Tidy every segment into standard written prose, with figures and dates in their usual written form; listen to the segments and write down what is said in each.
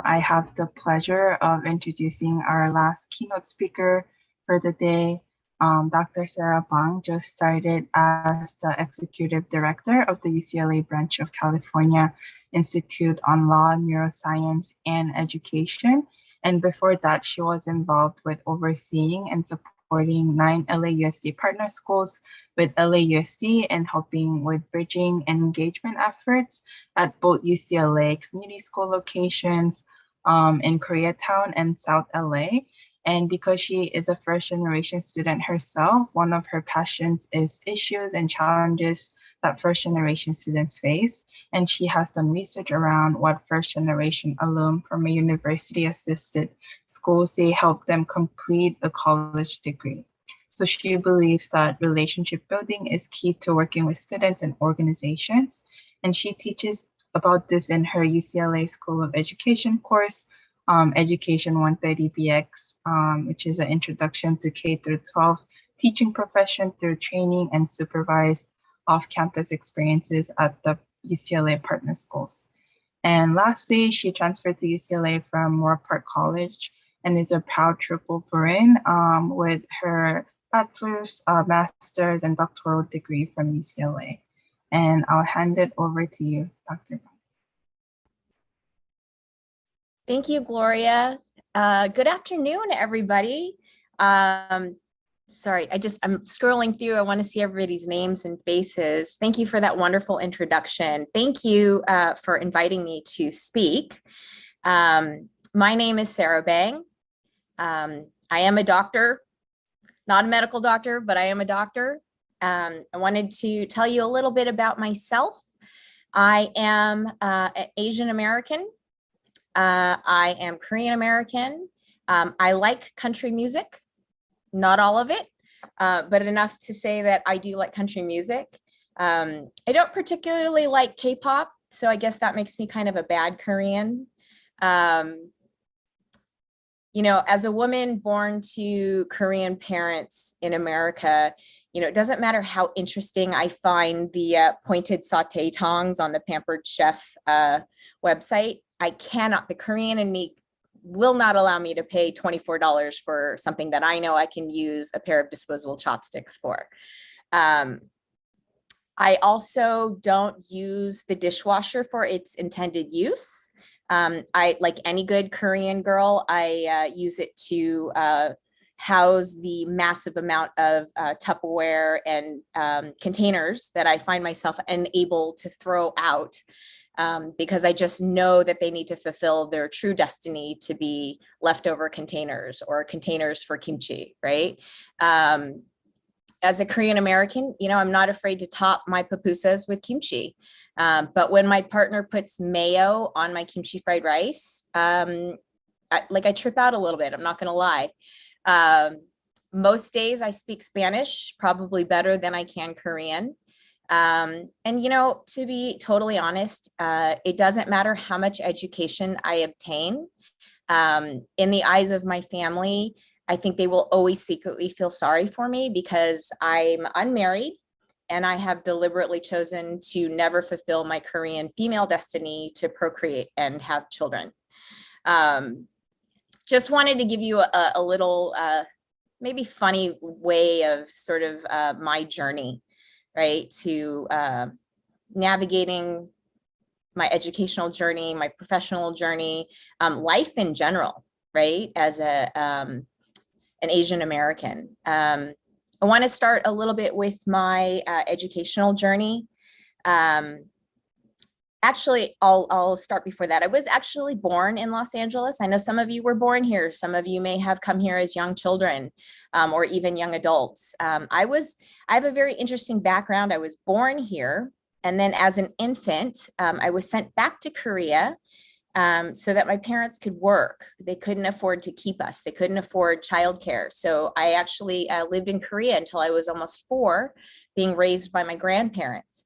I have the pleasure of introducing our last keynote speaker for the day. Dr. Sarah Bang just started as the Executive Director of the UCLA branch of California Institute on Law, Neuroscience, and Education. And before that, she was involved with overseeing and supporting 9 LAUSD partner schools with LAUSD and helping with bridging and engagement efforts at both UCLA community school locations in Koreatown and South LA. And because she is a first generation student herself, one of her passions is issues and challenges that first generation students face. And she has done research around what first generation alum from a university assisted school say help them complete a college degree. So she believes that relationship building is key to working with students and organizations. And she teaches about this in her UCLA School of Education course, Education 130BX, which is an introduction to K through 12 teaching profession through training and supervised off-campus experiences at the UCLA partner schools. And lastly, she transferred to UCLA from Moore Park College and is a proud triple Burin with her bachelor's, master's, and doctoral degree from UCLA. And I'll hand it over to you, Dr. Bang. Thank you, Gloria. Good afternoon, everybody. Sorry, I'm scrolling through. I want to see everybody's names and faces. Thank you for that wonderful introduction. Thank you for inviting me to speak. My name is Sarah Bang. I am a doctor, not a medical doctor, but I am a doctor. I wanted to tell you a little bit about myself. I am Asian American. I am Korean American. I like country music, not all of it, but enough to say that I do like country music. I don't particularly like K-pop, so I guess that makes me kind of a bad Korean. You know, as a woman born to Korean parents in America, you know, it doesn't matter how interesting I find the pointed saute tongs on the Pampered Chef website. I cannot, the Korean in me will not allow me to pay $24 for something that I know I can use a pair of disposable chopsticks for. I also don't use the dishwasher for its intended use. I, like any good Korean girl, I use it to house the massive amount of Tupperware and containers that I find myself unable to throw out. Because I just know that they need to fulfill their true destiny to be leftover containers or containers for kimchi, right? As a Korean American, you know, I'm not afraid to top my pupusas with kimchi. But when my partner puts mayo on my kimchi fried rice, I trip out a little bit, I'm not gonna lie. Most days I speak Spanish, probably better than I can Korean. And, you know, to be totally honest, it doesn't matter how much education I obtain. In the eyes of my family, I think they will always secretly feel sorry for me because I'm unmarried and I have deliberately chosen to never fulfill my Korean female destiny to procreate and have children. Just wanted to give you a little, maybe funny way of sort of my journey, right, to navigating my educational journey, my professional journey, life in general, right, as an Asian American. I want to start a little bit with my educational journey. Actually, I'll start before that. I was actually born in Los Angeles. I know some of you were born here. Some of you may have come here as young children or even young adults. I have a very interesting background. I was born here. And then as an infant, I was sent back to Korea so that my parents could work. They couldn't afford to keep us. They couldn't afford childcare. So I actually lived in Korea until I was almost 4, being raised by my grandparents.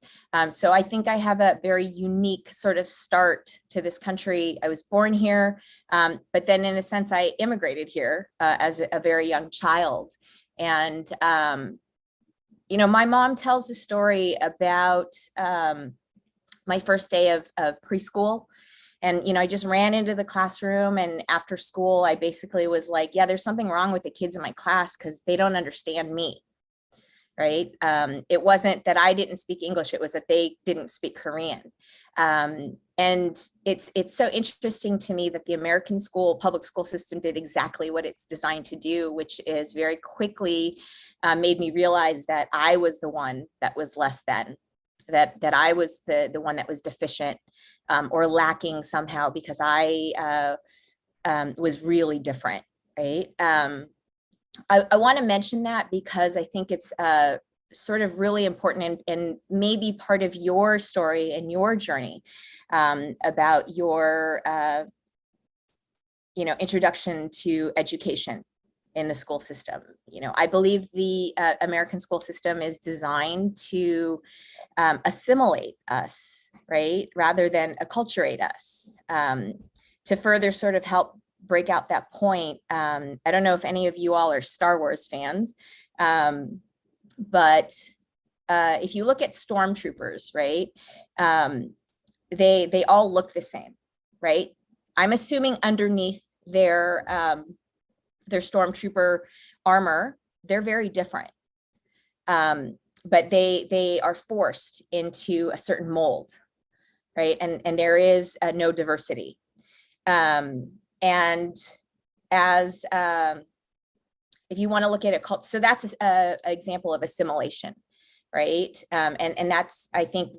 So I think I have a very unique sort of start to this country. I was born here, but then in a sense, I immigrated here as a very young child. And, you know, my mom tells a story about my first day of preschool. And, I just ran into the classroom, and after school, I basically was like, yeah, there's something wrong with the kids in my class because they don't understand me. Right. It wasn't that I didn't speak English. It was that they didn't speak Korean. And it's so interesting to me that the American public school system did exactly what it's designed to do, which is very quickly made me realize that I was the one that was less than, that I was the one that was deficient or lacking somehow, because I was really different. Right. I want to mention that because I think it's sort of really important and maybe part of your story and your journey about your, introduction to education in the school system. I believe the American school system is designed to assimilate us, right, rather than acculturate us, to further sort of help break out that point. I don't know if any of you all are Star Wars fans, but if you look at stormtroopers, right, they all look the same, right? I'm assuming underneath their stormtrooper armor, they're very different, but they are forced into a certain mold, right? And there is no diversity. And as if you want to look at it, so that's an example of assimilation, right? And that's, I think,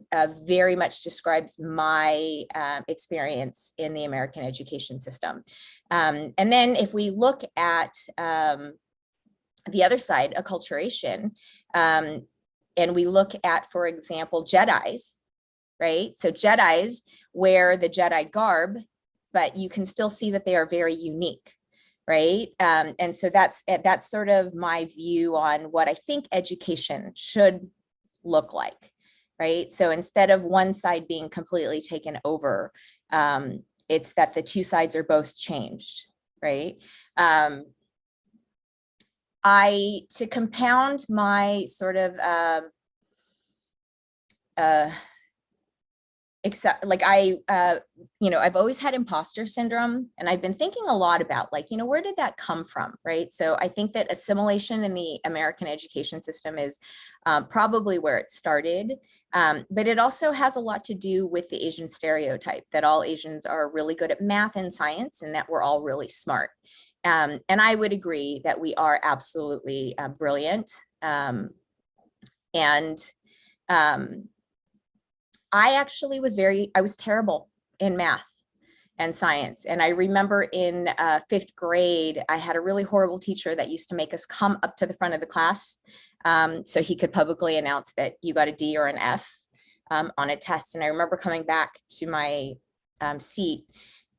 very much describes my experience in the American education system. And then if we look at the other side, acculturation, and we look at, for example, Jedis, right? So Jedis wear the Jedi garb, but you can still see that they are very unique, right? And so that's sort of my view on what I think education should look like, right? So instead of one side being completely taken over, it's that the two sides are both changed, right? To compound my sort of I've always had imposter syndrome, and I've been thinking a lot about, like, where did that come from, right? So I think that assimilation in the American education system is probably where it started, but it also has a lot to do with the Asian stereotype that all Asians are really good at math and science, and that we're all really smart. And I would agree that we are absolutely brilliant. I actually I was terrible in math and science. And I remember in 5th grade, I had a really horrible teacher that used to make us come up to the front of the class so he could publicly announce that you got a D or an F on a test. And I remember coming back to my seat,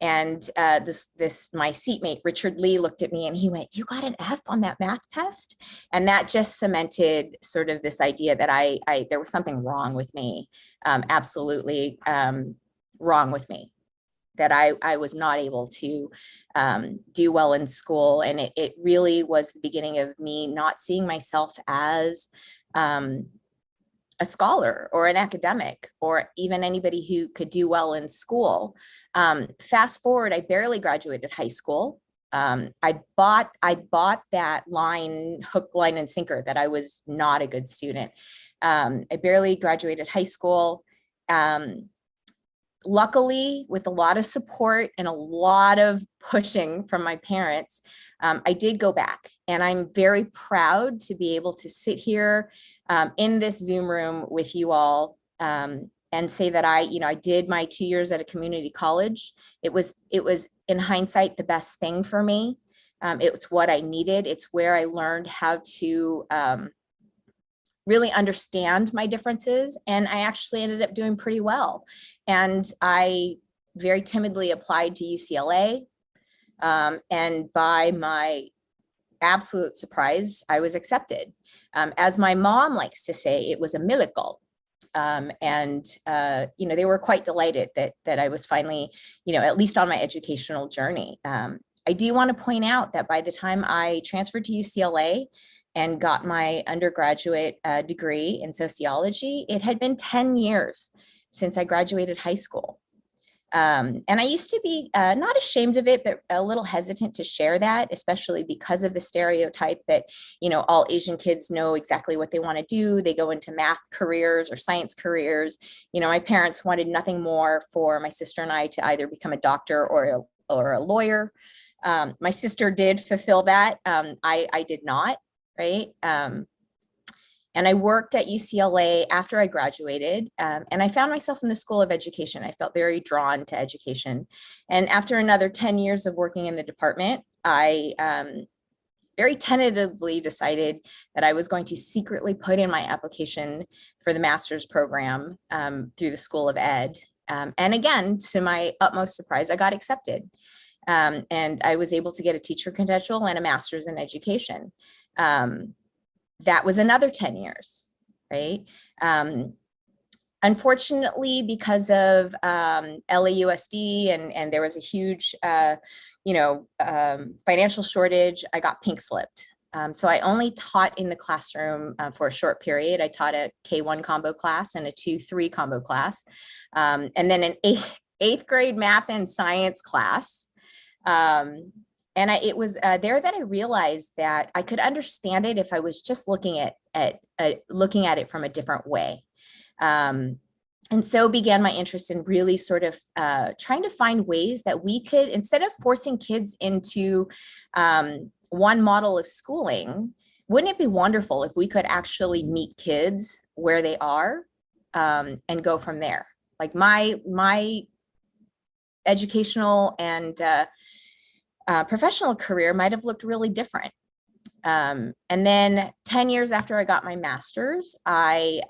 and my seatmate, Richard Lee, looked at me and he went, "You got an F on that math test?" And that just cemented sort of this idea that there was something wrong with me, absolutely wrong with me, that I was not able to do well in school. And it really was the beginning of me not seeing myself as a scholar or an academic or even anybody who could do well in school. Fast forward, I barely graduated high school. I bought that line, hook, line, and sinker, that I was not a good student. I barely graduated high school. Luckily, with a lot of support and a lot of pushing from my parents, I did go back, and I'm very proud to be able to sit here in this Zoom room with you all and say that I did my 2 years at a community college. It was in hindsight the best thing for me. It's what I needed. It's where I learned how to really understand my differences, and I actually ended up doing pretty well. And I very timidly applied to UCLA, and by my absolute surprise, I was accepted. As my mom likes to say, it was a miracle. And they were quite delighted that I was finally, at least on my educational journey. I do want to point out that by the time I transferred to UCLA and got my undergraduate degree in sociology, it had been 10 years since I graduated high school. And I used to be not ashamed of it, but a little hesitant to share that, especially because of the stereotype that, all Asian kids know exactly what they want to do. They go into math careers or science careers. My parents wanted nothing more for my sister and I to either become a doctor or a lawyer. My sister did fulfill that. I did not, right? And I worked at UCLA after I graduated, and I found myself in the School of Education. I felt very drawn to education. And after another 10 years of working in the department, I very tentatively decided that I was going to secretly put in my application for the master's program through the School of Ed. And again, to my utmost surprise, I got accepted. And I was able to get a teacher credential and a master's in education. That was another 10 years, right? Unfortunately, because of LAUSD and there was a huge, financial shortage, I got pink slipped. So I only taught in the classroom for a short period. I taught a K1 combo class and a 2-3 combo class, and then an eighth grade math and science class. And it was there that I realized that I could understand it if I was just looking at it from a different way. And so began my interest in really sort of trying to find ways that we could, instead of forcing kids into one model of schooling, wouldn't it be wonderful if we could actually meet kids where they are and go from there? Like my educational and professional career might have looked really different. And then 10 years after I got my master's, I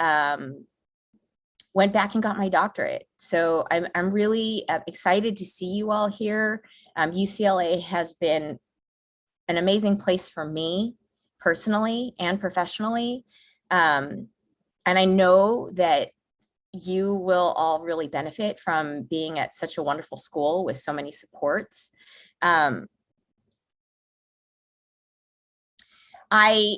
went back and got my doctorate. So I'm really excited to see you all here. UCLA has been an amazing place for me personally and professionally. And I know that you will all really benefit from being at such a wonderful school with so many supports. I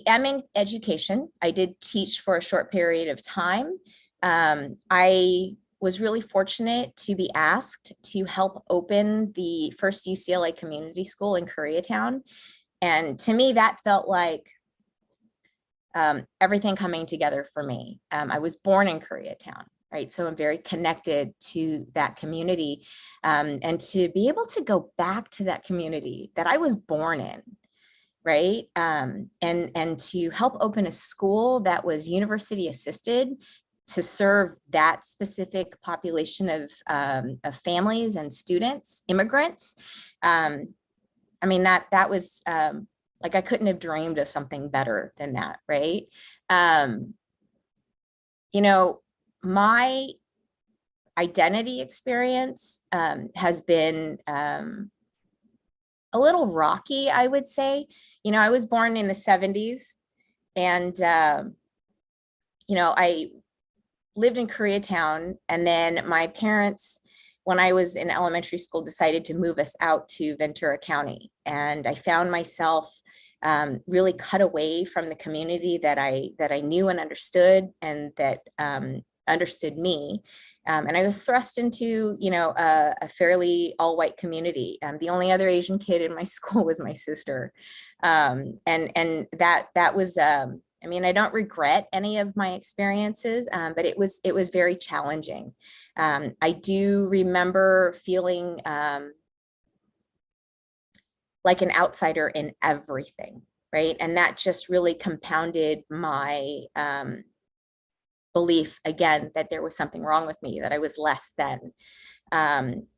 am in education. I did teach for a short period of time. I was really fortunate to be asked to help open the first UCLA community school in Koreatown. And to me, that felt like everything coming together for me. I was born in Koreatown, right? So I'm very connected to that community, and to be able to go back to that community that I was born in, right? And to help open a school that was university assisted to serve that specific population of families and students, immigrants. I mean, that was like, I couldn't have dreamed of something better than that, right? My identity experience has been a little rocky, I would say. I was born in the 70s, and I lived in Koreatown, and then my parents, when I was in elementary school, decided to move us out to Ventura County. And I found myself really cut away from the community that I knew and understood, and that understood me. And I was thrust into, a fairly all-white community. The only other Asian kid in my school was my sister. And that was, I don't regret any of my experiences, but it was very challenging. I do remember feeling like an outsider in everything, right? And that just really compounded my belief, again, that there was something wrong with me, that I was less than.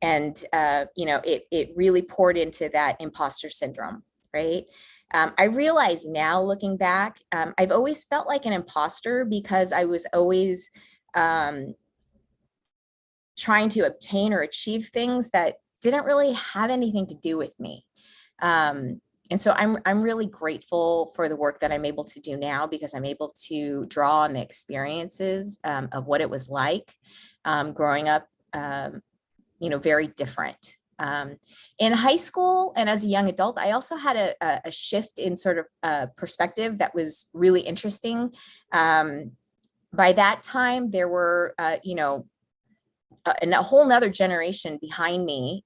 It really poured into that imposter syndrome, right? I realize now, looking back, I've always felt like an imposter because I was always trying to obtain or achieve things that didn't really have anything to do with me. And so I'm really grateful for the work that I'm able to do now, because I'm able to draw on the experiences of what it was like growing up, very different. In high school and as a young adult, I also had a shift in sort of perspective that was really interesting. By that time, there were, and a whole nother generation behind me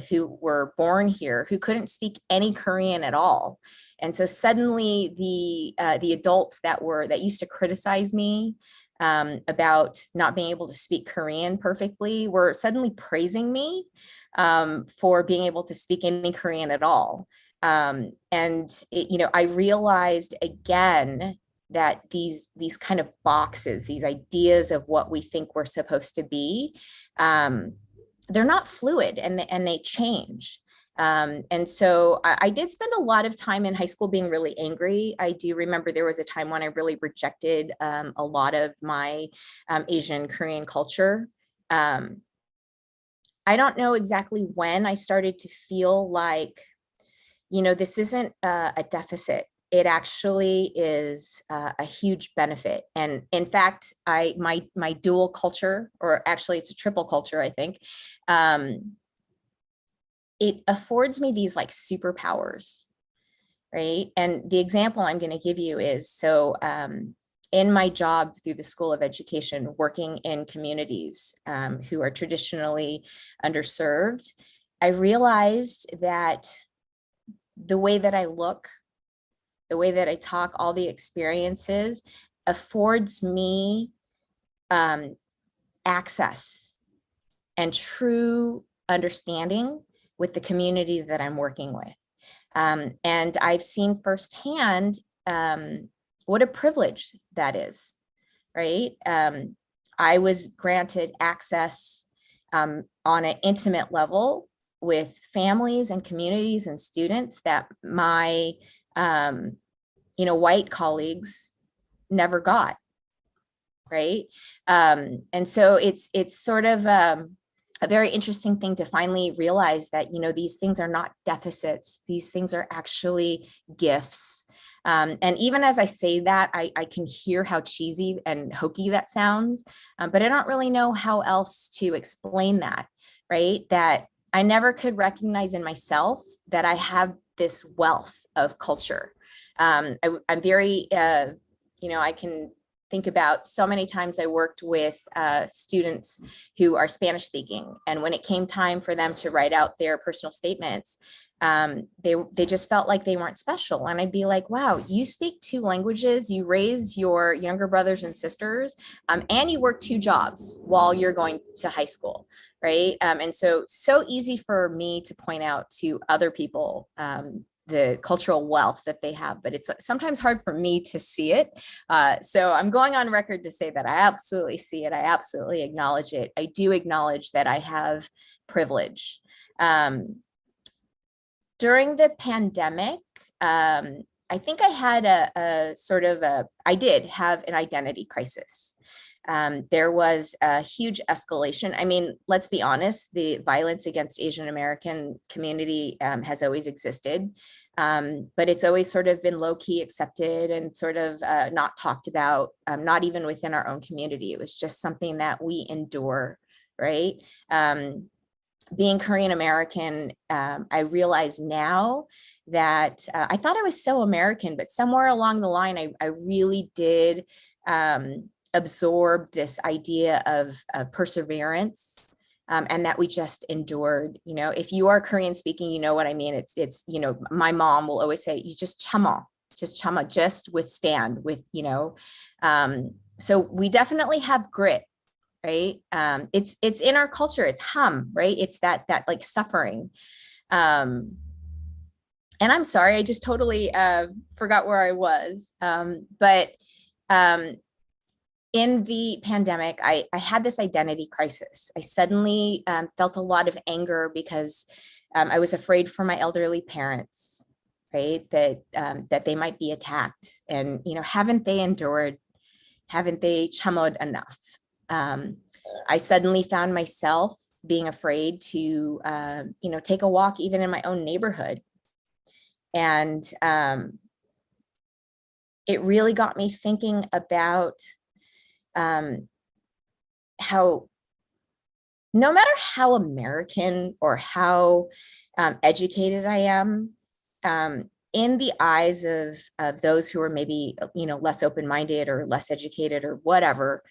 who were born here, who couldn't speak any Korean at all. And so suddenly the adults that used to criticize me about not being able to speak Korean perfectly were suddenly praising me for being able to speak any Korean at all. I realized again that these kind of boxes, these ideas of what we think we're supposed to be, they're not fluid, and they change. And so I did spend a lot of time in high school being really angry. I do remember there was a time when I really rejected a lot of my Asian Korean culture. I don't know exactly when I started to feel like, this isn't a deficit. It actually is a huge benefit. And in fact, my dual culture, or actually it's a triple culture, I think, it affords me these like superpowers, right? And the example I'm going to give you is, so in my job through the School of Education, working in communities who are traditionally underserved, I realized that the way that I look, the way that I talk, all the experiences affords me access and true understanding with the community that I'm working with. And I've seen firsthand what a privilege that is, right? I was granted access on an intimate level with families and communities and students that my white colleagues never got, right? And so it's sort of a very interesting thing to finally realize that, these things are not deficits. These things are actually gifts. And even as I say that, I can hear how cheesy and hokey that sounds, but I don't really know how else to explain that, right? That I never could recognize in myself that I have this wealth of culture. I'm very, I can think about so many times I worked with students who are Spanish speaking. And when it came time for them to write out their personal statements, they just felt like they weren't special. And I'd be like, wow, you speak 2 languages, you raise your younger brothers and sisters, and you work 2 jobs while you're going to high school, right? And so easy for me to point out to other people the cultural wealth that they have, but it's sometimes hard for me to see it. So I'm going on record to say that I absolutely see it. I absolutely acknowledge it. I do acknowledge that I have privilege. During the pandemic, I think I had I did have an identity crisis. There was a huge escalation. I mean, let's be honest, the violence against Asian American community has always existed, but it's always sort of been low-key accepted and sort of not talked about, not even within our own community. It was just something that we endure, right? Being Korean American, I realize now that I thought I was so American, but somewhere along the line, I really did absorb this idea of perseverance, and that we just endured. If you are Korean speaking, you know what I mean. It's my mom will always say, you just chama, just withstand with, so we definitely have grit, right? It's in our culture. It's right? It's that like suffering. And I'm sorry, I just totally forgot where I was. But in the pandemic, I had this identity crisis. I suddenly felt a lot of anger because I was afraid for my elderly parents, right? That they might be attacked, and haven't they endured? Haven't they chamoed enough? I suddenly found myself being afraid to, take a walk even in my own neighborhood. And it really got me thinking about how no matter how American or how educated I am, in the eyes of those who are maybe, less open-minded or less educated or whatever,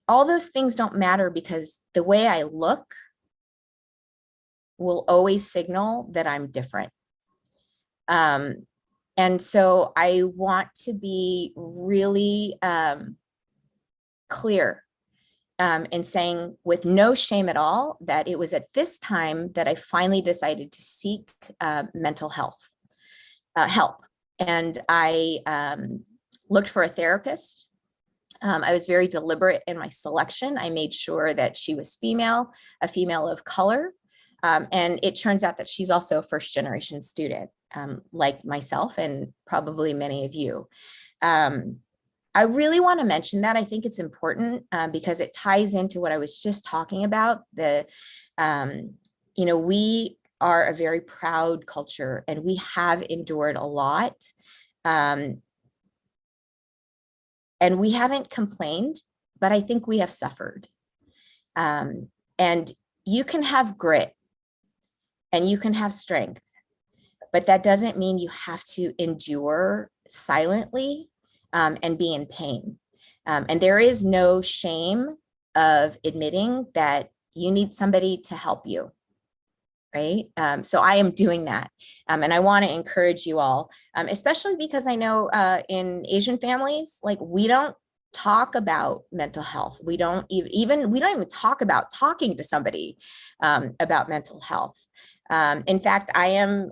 all those things don't matter because the way I look will always signal that I'm different. And so I want to be really clear in saying with no shame at all that it was at this time that I finally decided to seek mental health help. And I looked for a therapist. I was very deliberate in my selection. I made sure that she was female, a female of color. And it turns out that she's also a first generation student, like myself and probably many of you. I really want to mention that. I think it's important because it ties into what I was just talking about. We are a very proud culture and we have endured a lot. And we haven't complained, but I think we have suffered. And you can have grit and you can have strength, but that doesn't mean you have to endure silently and be in pain. And there is no shame of admitting that you need somebody to help you, right? So I am doing that. And I want to encourage you all, especially because I know in Asian families, like we don't talk about mental health. We don't even talk about talking to somebody about mental health. In fact, I am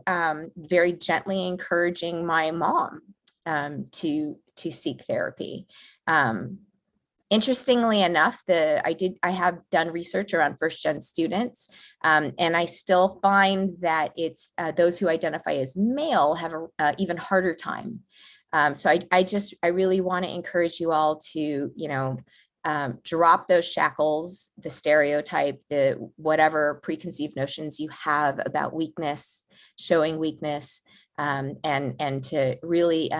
very gently encouraging my mom to seek therapy. Interestingly enough, I have done research around first gen students, and I still find that it's those who identify as male have a even harder time. So I really want to encourage you all to, drop those shackles, the stereotype, the whatever preconceived notions you have about weakness, showing weakness, and to really,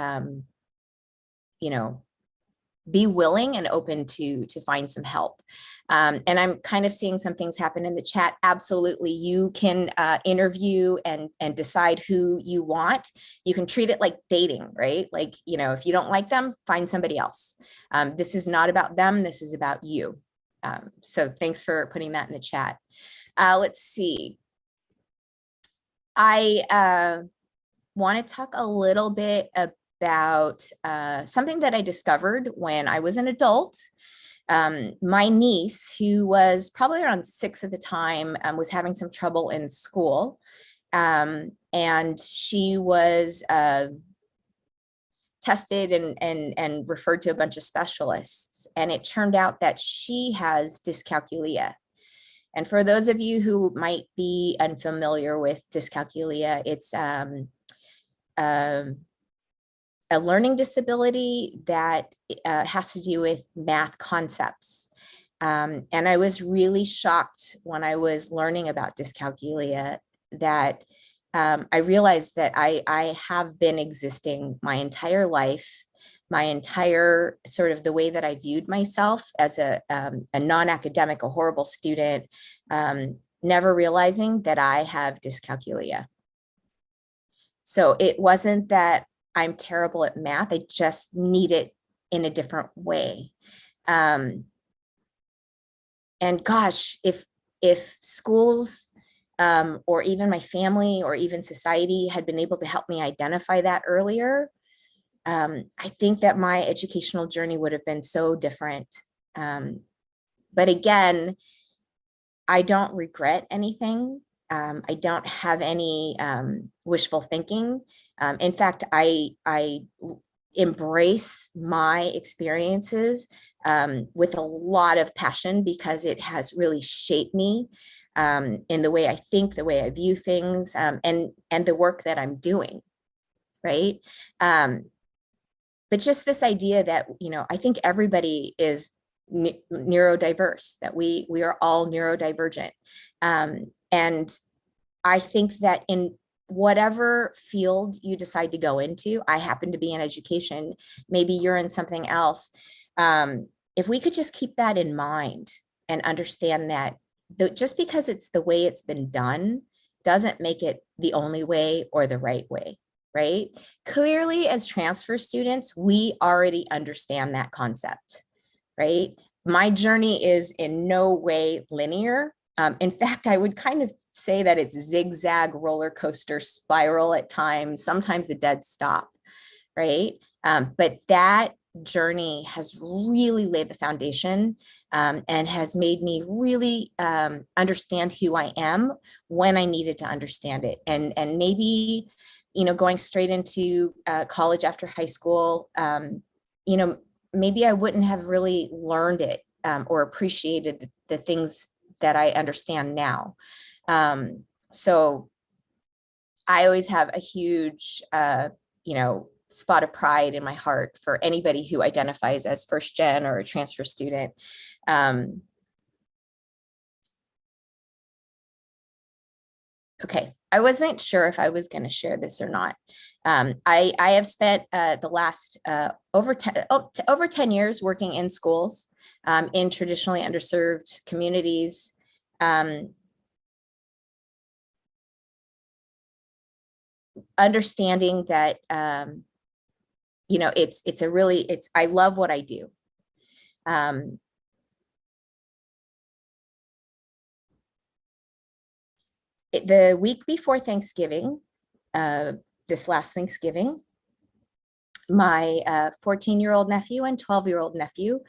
be willing and open to find some help. And I'm kind of seeing some things happen in the chat. Absolutely, you can interview and decide who you want. You can treat it like dating, right? Like, if you don't like them, find somebody else. This is not about them, this is about you. So thanks for putting that in the chat. Let's see. I want to talk a little bit about something that I discovered when I was an adult. My niece, who was probably around 6 at the time, was having some trouble in school. And she was tested and referred to a bunch of specialists. And it turned out that she has dyscalculia. And for those of you who might be unfamiliar with dyscalculia, it's a learning disability that has to do with math concepts. And I was really shocked when I was learning about dyscalculia that I realized that I have been existing my entire life, my entire sort of the way that I viewed myself as a non-academic, a horrible student, never realizing that I have dyscalculia. So it wasn't that I'm terrible at math, I just need it in a different way. And gosh, if schools or even my family or even society had been able to help me identify that earlier, I think that my educational journey would have been so different. But again, I don't regret anything. I don't have any wishful thinking. In fact, I embrace my experiences with a lot of passion because it has really shaped me in the way I think, the way I view things, and the work that I'm doing, right? But just this idea that, I think everybody is neurodiverse, that we are all neurodivergent. And I think that in whatever field you decide to go into, I happen to be in education, maybe you're in something else. If we could just keep that in mind and understand that just because it's the way it's been done doesn't make it the only way or the right way, right? Clearly, as transfer students, we already understand that concept, right? my journey is in no way linear. In fact, I would kind of say that it's zigzag roller coaster spiral at times, sometimes a dead stop, right? But that journey has really laid the foundation and has made me really understand who I am when I needed to understand it. And maybe, going straight into college after high school, maybe I wouldn't have really learned it or appreciated the things that I understand now. So I always have a huge, spot of pride in my heart for anybody who identifies as first gen or a transfer student. Okay, I wasn't sure if I was going to share this or not. I have spent the last over 10 years working in schools in traditionally underserved communities. Understanding that I love what I do. The week before Thanksgiving, this last Thanksgiving, my 14-year-old nephew and 12-year-old nephew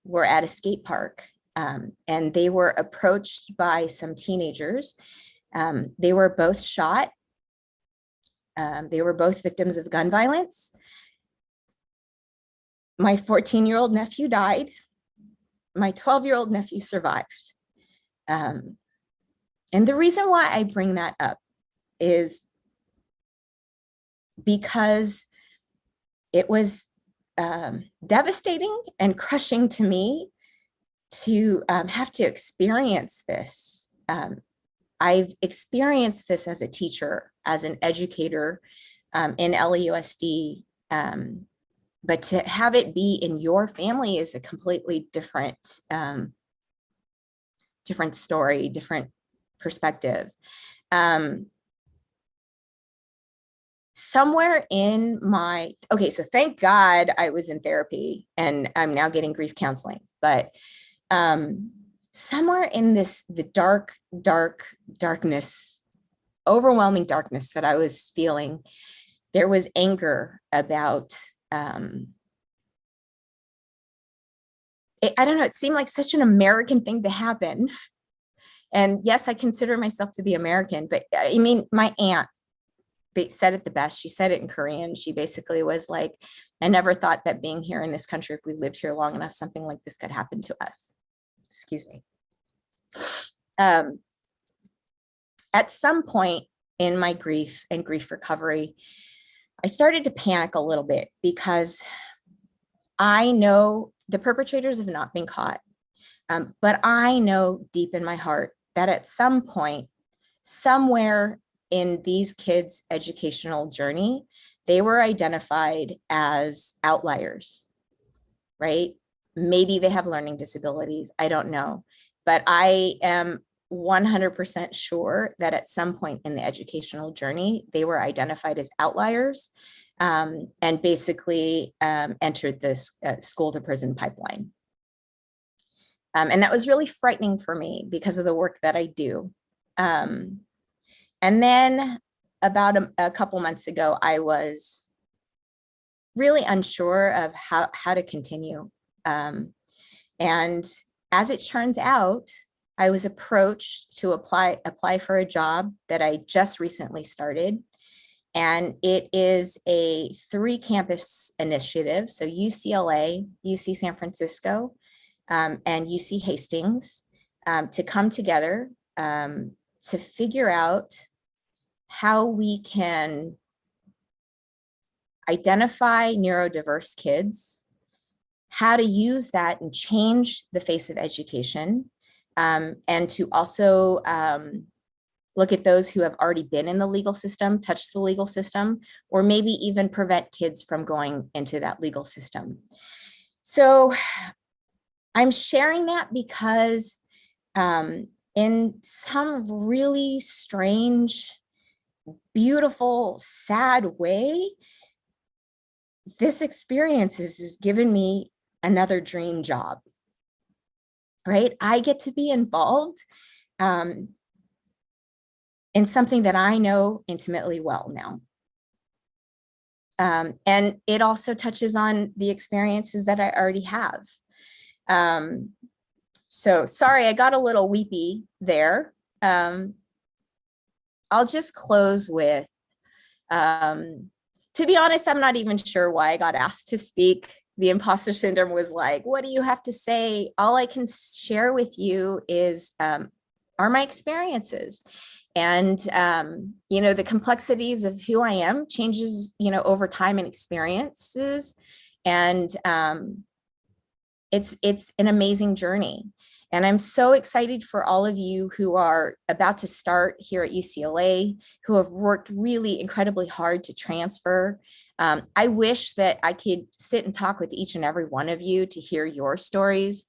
were at a skate park, and they were approached by some teenagers. They were both shot. They were both victims of gun violence. My 14-year-old nephew died. My 12-year-old nephew survived. And the reason why I bring that up is because it was devastating and crushing to me to have to experience this. I've experienced this as a teacher, as an educator in LAUSD, but to have it be in your family is a completely different story, different perspective. Somewhere in my, so thank God I was in therapy and I'm now getting grief counseling, but somewhere in the darkness, overwhelming darkness that I was feeling, there was anger about, I don't know, it seemed like such an American thing to happen. And yes, I consider myself to be American, but I mean, my aunt said it the best. She said it in Korean. She basically was like, I never thought that being here in this country, if we lived here long enough, something like this could happen to us. Excuse me. At some point in my grief and grief recovery, I started to panic a little bit because I know the perpetrators have not been caught. But I know deep in my heart that at some point, somewhere in these kids' educational journey, they were identified as outliers, right? Maybe they have learning disabilities. I don't know. But I am 100% sure that at some point in the educational journey, they were identified as outliers and basically entered this school to prison pipeline. And that was really frightening for me because of the work that I do. And then about a couple months ago, I was really unsure of how to continue. And as it turns out, I was approached to apply for a job that I just recently started. And it is a 3-campus initiative. So UCLA, UC San Francisco, and UC Hastings to come together to figure out how we can identify neurodiverse kids, how to use that and change the face of education, and to also look at those who have already been in the legal system, touched the legal system, or maybe even prevent kids from going into that legal system. So I'm sharing that because in some really strange, beautiful, sad way, this experience has given me another dream job. right? I get to be involved in something that I know intimately well now. And it also touches on the experiences that I already have. So sorry, I got a little weepy there. I'll just close with, to be honest, I'm not even sure why I got asked to speak. The imposter syndrome was like, what do you have to say? All I can share with you is, are my experiences. And, the complexities of who I am changes, over time and experiences. And it's an amazing journey. And I'm so excited for all of you who are about to start here at UCLA, who have worked really incredibly hard to transfer. I wish that I could sit and talk with each and every one of you to hear your stories.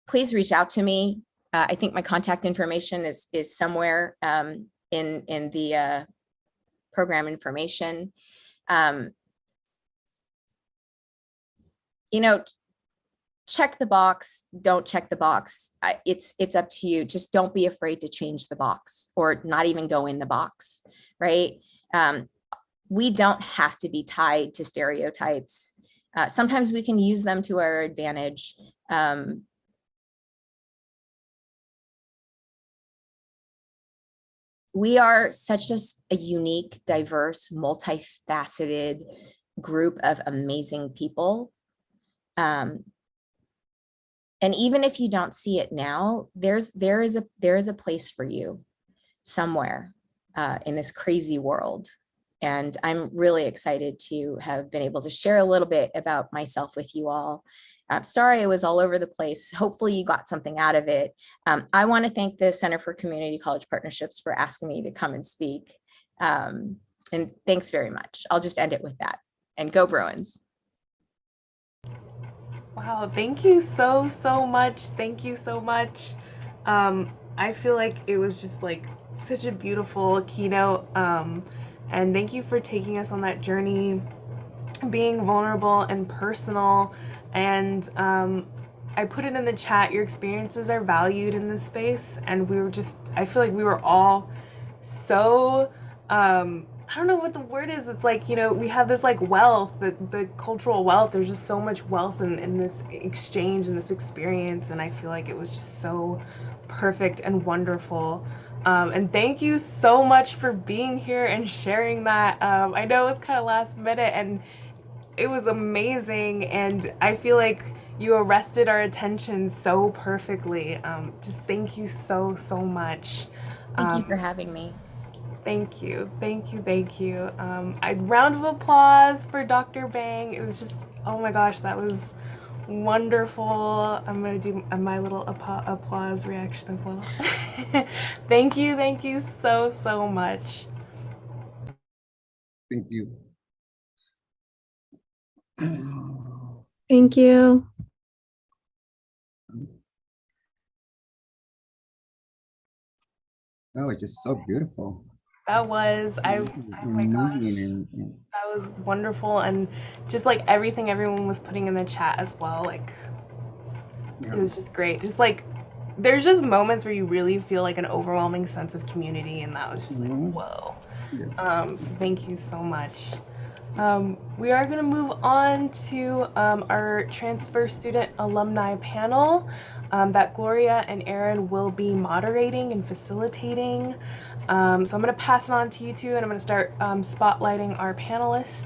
Please reach out to me. I think my contact information is somewhere in the program information. Check the box, don't check the box. It's up to you. Just don't be afraid to change the box or not even go in the box, right? We don't have to be tied to stereotypes. Sometimes we can use them to our advantage. We are such a unique, diverse, multifaceted group of amazing people. And even if you don't see it now, there is a place for you somewhere in this crazy world. And I'm really excited to have been able to share a little bit about myself with you all. Sorry, I was all over the place. Hopefully you got something out of it. I want to thank the Center for Community College Partnerships for asking me to come and speak. And thanks very much. I'll just end it with that. And go Bruins. Wow, thank you so much. Thank you so much. I feel like it was just like such a beautiful keynote. And thank you for taking us on that journey, being vulnerable and personal. And I put it in the chat, your experiences are valued in this space. And I feel like we were all so, I don't know what the word is. It's like, we have this like wealth, the cultural wealth. There's just so much wealth in this exchange and this experience. And I feel like it was just so perfect and wonderful. And thank you so much for being here and sharing that. I know it was kind of last minute and it was amazing. And I feel like you arrested our attention so perfectly. Just thank you so much. Thank you for having me. Thank you. A round of applause for Dr. Bang. It was just, oh my gosh, that was wonderful. I'm going to do my little applause reaction as well. Thank you so much. Thank you. Thank you. Oh, it's just so beautiful. That was, oh my gosh, that was wonderful. And just like everything everyone was putting in the chat as well, like, yeah. It was just great. Just like, there's just moments where you really feel like an overwhelming sense of community, and that was just like, whoa. Yeah. So thank you so much. We are going to move on to our transfer student alumni panel that Gloria and Aaron will be moderating and facilitating. So I'm going to pass it on to you two, and I'm going to start spotlighting our panelists.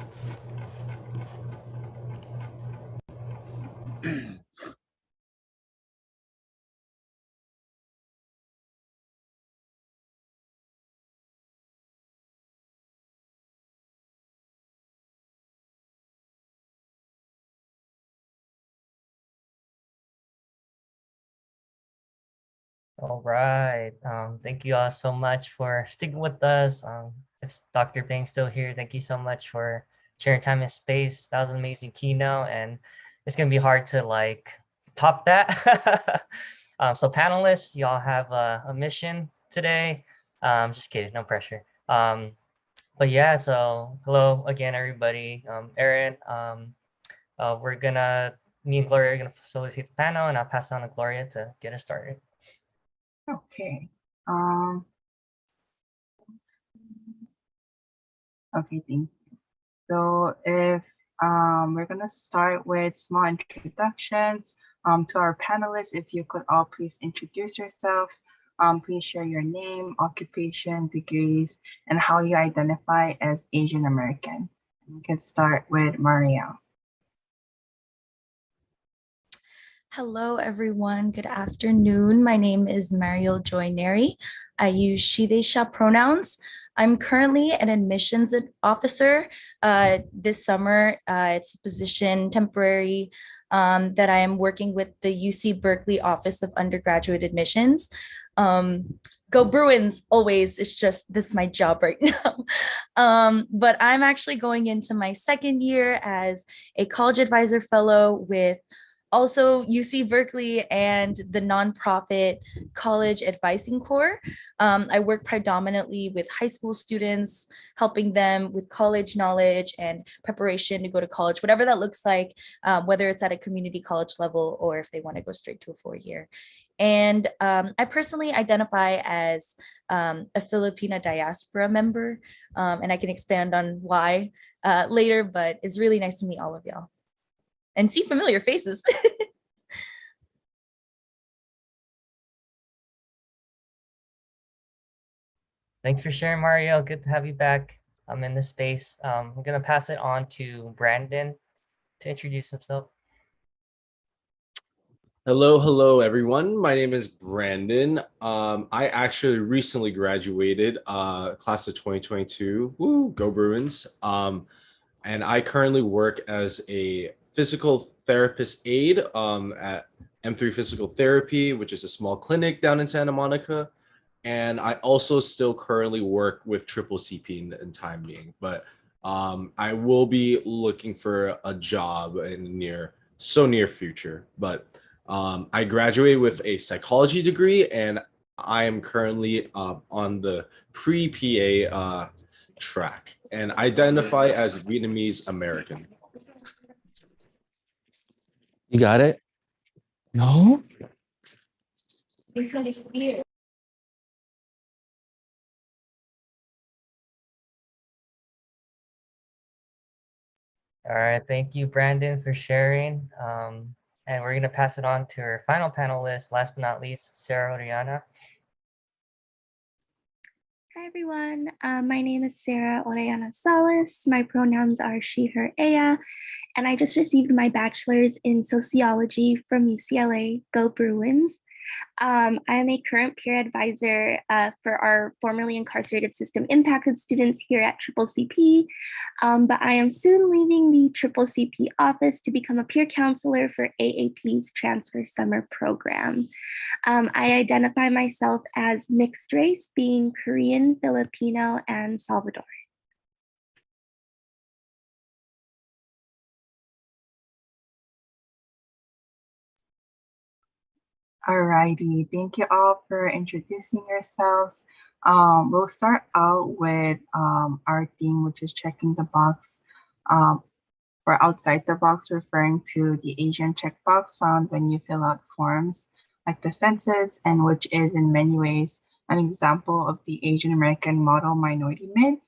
All right. Thank you all so much for sticking with us. If Dr. Bang's still here, thank you so much for sharing time and space. That was an amazing keynote, and it's gonna be hard to like top that. So panelists, y'all have a mission today. Just kidding, no pressure. But yeah, so hello again, everybody. Aaron, we're gonna me and Gloria are going to facilitate the panel, and I'll pass it on to Gloria to get us started. Okay. Okay, thank you. So if we're gonna start with small introductions to our panelists. If you could all please introduce yourself. Please share your name, occupation, degrees, and how you identify as Asian American. We can start with Maria. Hello, everyone. Good afternoon. My name is Mariel Joy Neri. I use she, they, sha pronouns. I'm currently an admissions officer. This summer, it's a position temporary that I am working with the UC Berkeley Office of Undergraduate Admissions. Go Bruins always. It's just, this is my job right now. But I'm actually going into my second year as a college advisor fellow with also UC Berkeley and the nonprofit College Advising Corps. I work predominantly with high school students, helping them with college knowledge and preparation to go to college, whatever that looks like, whether it's at a community college level or if they want to go straight to a 4-year. And I personally identify as a Filipina diaspora member, and I can expand on why later, but it's really nice to meet all of y'all and see familiar faces. Thanks for sharing, Mario. Good to have you back in this space. I'm going to pass it on to Brandon to introduce himself. Hello, everyone. My name is Brandon. I actually recently graduated, class of 2022. Woo, go Bruins. And I currently work as a physical therapist aide at M3 Physical Therapy, which is a small clinic down in Santa Monica. And I also still currently work with CCCP in time being, but I will be looking for a job in the near future. But I graduated with a psychology degree, and I am currently on the pre-PA track and identify as Vietnamese American. You got it? No? All right, thank you, Brandon, for sharing. And we're going to pass it on to our final panelist, last but not least, Sarah Oriana. Hi, everyone. My name is Sarah Orellana Salas. My pronouns are she, her, ella, and I just received my bachelor's in sociology from UCLA. Go Bruins. I am a current peer advisor for our formerly incarcerated system impacted students here at CCCP, but I am soon leaving the CCCP office to become a peer counselor for AAP's transfer summer program. I identify myself as mixed race, being Korean, Filipino, and Salvadoran. Alrighty, thank you all for introducing yourselves. We'll start out with our theme, which is checking the box, or outside the box, referring to the Asian checkbox found when you fill out forms like the census, and which is in many ways an example of the Asian American model minority myth.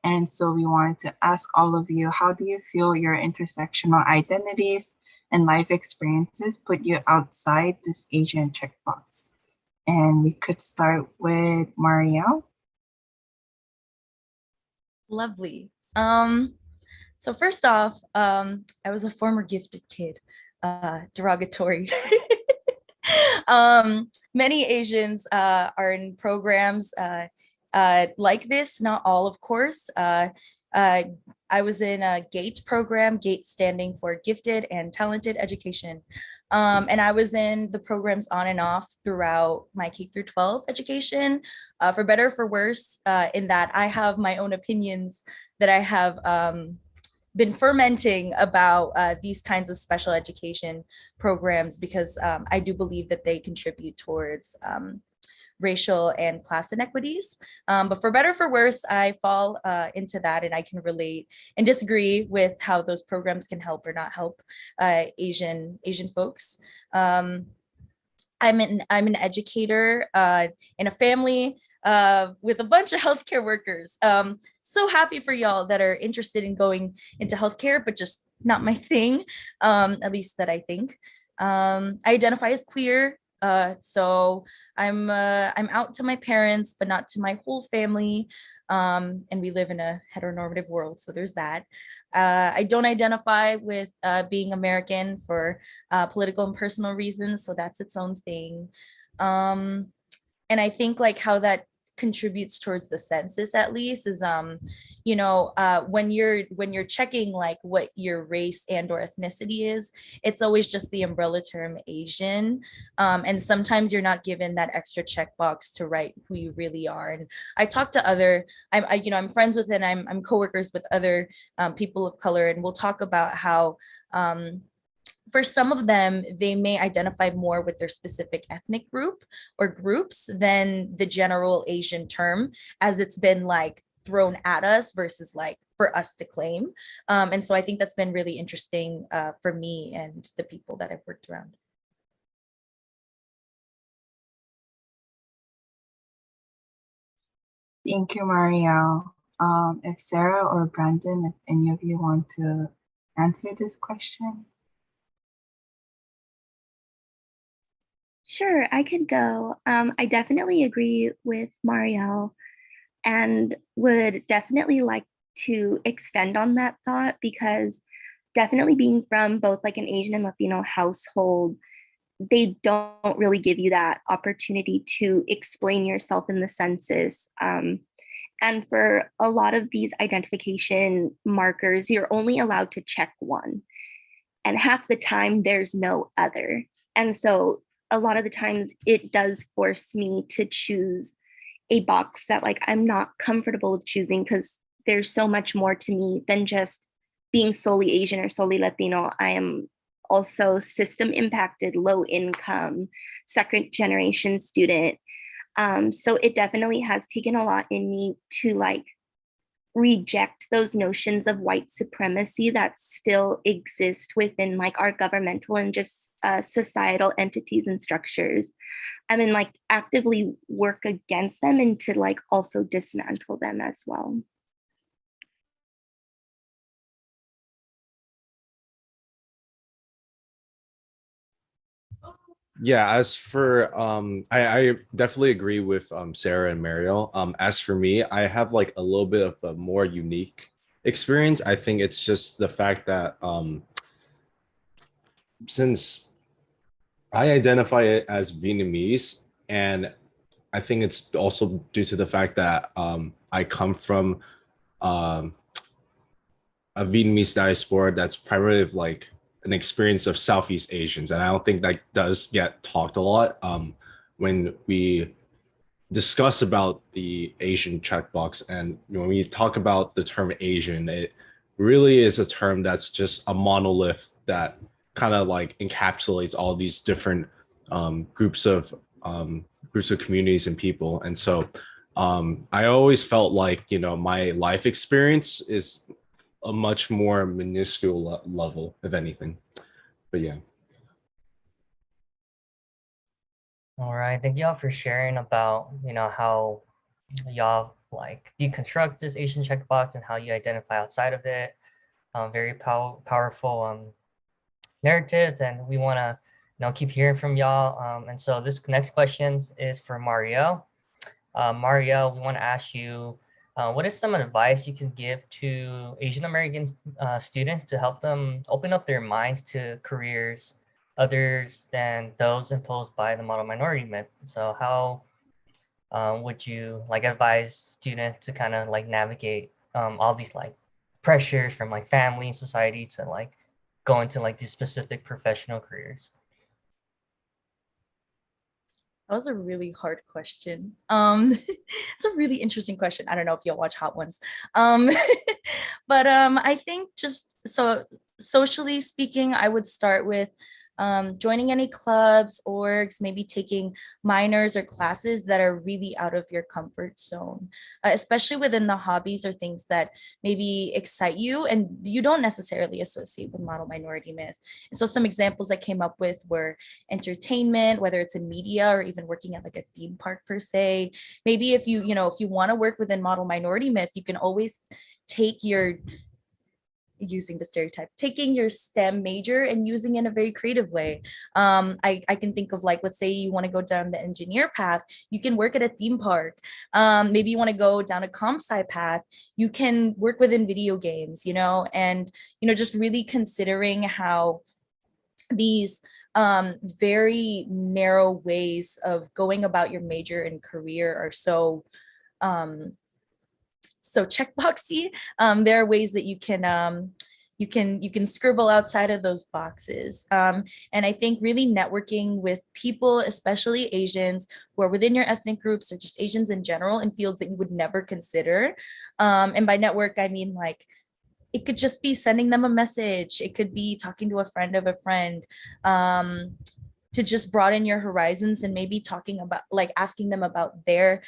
And so we wanted to ask all of you, how do you feel your intersectional identities and life experiences put you outside this Asian checkbox? And we could start with Marielle. Lovely. So first off, I was a former gifted kid, derogatory. Many Asians are in programs like this, not all, of course. I was in a GATE program, GATE standing for Gifted and Talented Education. And I was in the programs on and off throughout my K through 12 education, for better or for worse, in that I have my own opinions that I have been fermenting about these kinds of special education programs, because I do believe that they contribute towards racial and class inequities. But for better or for worse, I fall into that, and I can relate and disagree with how those programs can help or not help Asian folks. I'm an educator in a family with a bunch of healthcare workers. So happy for y'all that are interested in going into healthcare, but just not my thing, at least that I think. I identify as queer, so I'm out to my parents, but not to my whole family. And we live in a heteronormative world, so there's that. I don't identify with being American for political and personal reasons, so that's its own thing. And I think like how that contributes towards the census at least is when you're checking like what your race and or ethnicity is, it's always just the umbrella term Asian, and sometimes you're not given that extra checkbox to write who you really are. And I talk to other I'm friends with and I'm coworkers with other people of color, and we'll talk about how for some of them, they may identify more with their specific ethnic group or groups than the general Asian term, as it's been like thrown at us versus like for us to claim. And so I think that's been really interesting for me and the people that I've worked around. Thank you, Marielle. If Sarah or Brandon, if any of you want to answer this question. Sure, I could go. I definitely agree with Marielle and would definitely like to extend on that thought, because definitely being from both like an Asian and Latino household, they don't really give you that opportunity to explain yourself in the census. And for a lot of these identification markers, you're only allowed to check one. And half the time, there's no other. And so a lot of the times it does force me to choose a box that like I'm not comfortable with choosing, because there's so much more to me than just being solely Asian or solely Latino. I am also system impacted, low income, second generation student. So it definitely has taken a lot in me to like reject those notions of white supremacy that still exist within like our governmental and just societal entities and structures. I mean, like actively work against them and to like also dismantle them as well. Yeah, as for I definitely agree with Sarah and Mariel. As for me, I have like a little bit of a more unique experience. I think it's just the fact that since I identify it as Vietnamese, and I think it's also due to the fact that I come from um a Vietnamese diaspora that's primarily like an experience of Southeast Asians, and I don't think that does get talked a lot when we discuss about the Asian checkbox. And when we talk about the term Asian, it really is a term that's just a monolith that kind of like encapsulates all these different groups of communities and people. And so I always felt like my life experience is a much more minuscule level, if anything. But yeah. All right, thank y'all for sharing about how y'all like deconstruct this Asian checkbox and how you identify outside of it. Very powerful narratives, and we want to keep hearing from y'all. And so this next question is for Mario. Mario, we want to ask you, what is some advice you can give to Asian American students to help them open up their minds to careers others than those imposed by the model minority myth? So how would you like advise students to kind of like navigate all these like pressures from like family and society to like go into like these specific professional careers? That was a really hard question. It's a really interesting question. I don't know if you'll watch Hot Ones. But I think just so socially speaking, I would start with joining any clubs, orgs, maybe taking minors or classes that are really out of your comfort zone, especially within the hobbies or things that maybe excite you and you don't necessarily associate with model minority myth. And so some examples I came up with were entertainment, whether it's in media or even working at like a theme park per se. Maybe if you want to work within model minority myth, you can always take your using the stereotype, taking your STEM major and using it in a very creative way. I can think of, like, let's say you want to go down the engineer path, you can work at a theme park. Maybe you want to go down a comp sci path, you can work within video games, and, just really considering how these very narrow ways of going about your major and career are so checkboxy. There are ways that you can scribble outside of those boxes. And I think really networking with people, especially Asians who are within your ethnic groups or just Asians in general in fields that you would never consider. And by network, I mean, like, it could just be sending them a message. It could be talking to a friend of a friend, to just broaden your horizons and maybe talking about, like, asking them about their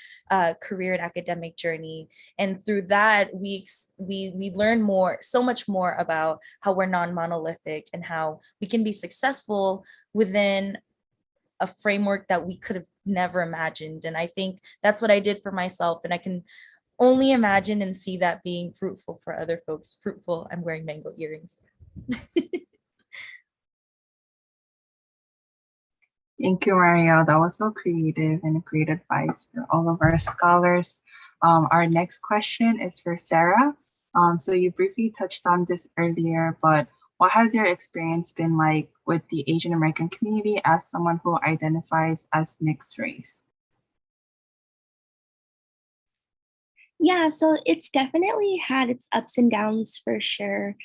career and academic journey. And through that, we learn so much more about how we're non-monolithic and how we can be successful within a framework that we could have never imagined. And I think that's what I did for myself. And I can only imagine and see that being fruitful for other folks. Fruitful, I'm wearing mango earrings. Thank you, Mario. That was so creative and a great advice for all of our scholars. Our next question is for Sarah. So you briefly touched on this earlier, but what has your experience been like with the Asian American community as someone who identifies as mixed race? Yeah, so it's definitely had its ups and downs for sure.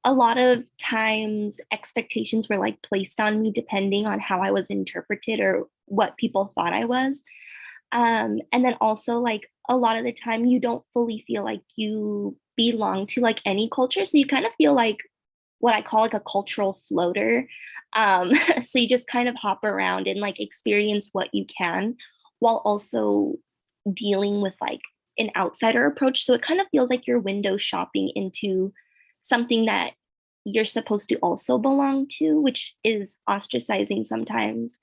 A lot of times expectations were like placed on me depending on how I was interpreted or what people thought I was. And then also, like, a lot of the time you don't fully feel like you belong to like any culture. So you kind of feel like what I call like a cultural floater. So you just kind of hop around and like experience what you can while also dealing with like an outsider approach. So it kind of feels like you're window shopping into something that you're supposed to also belong to, which is ostracizing sometimes,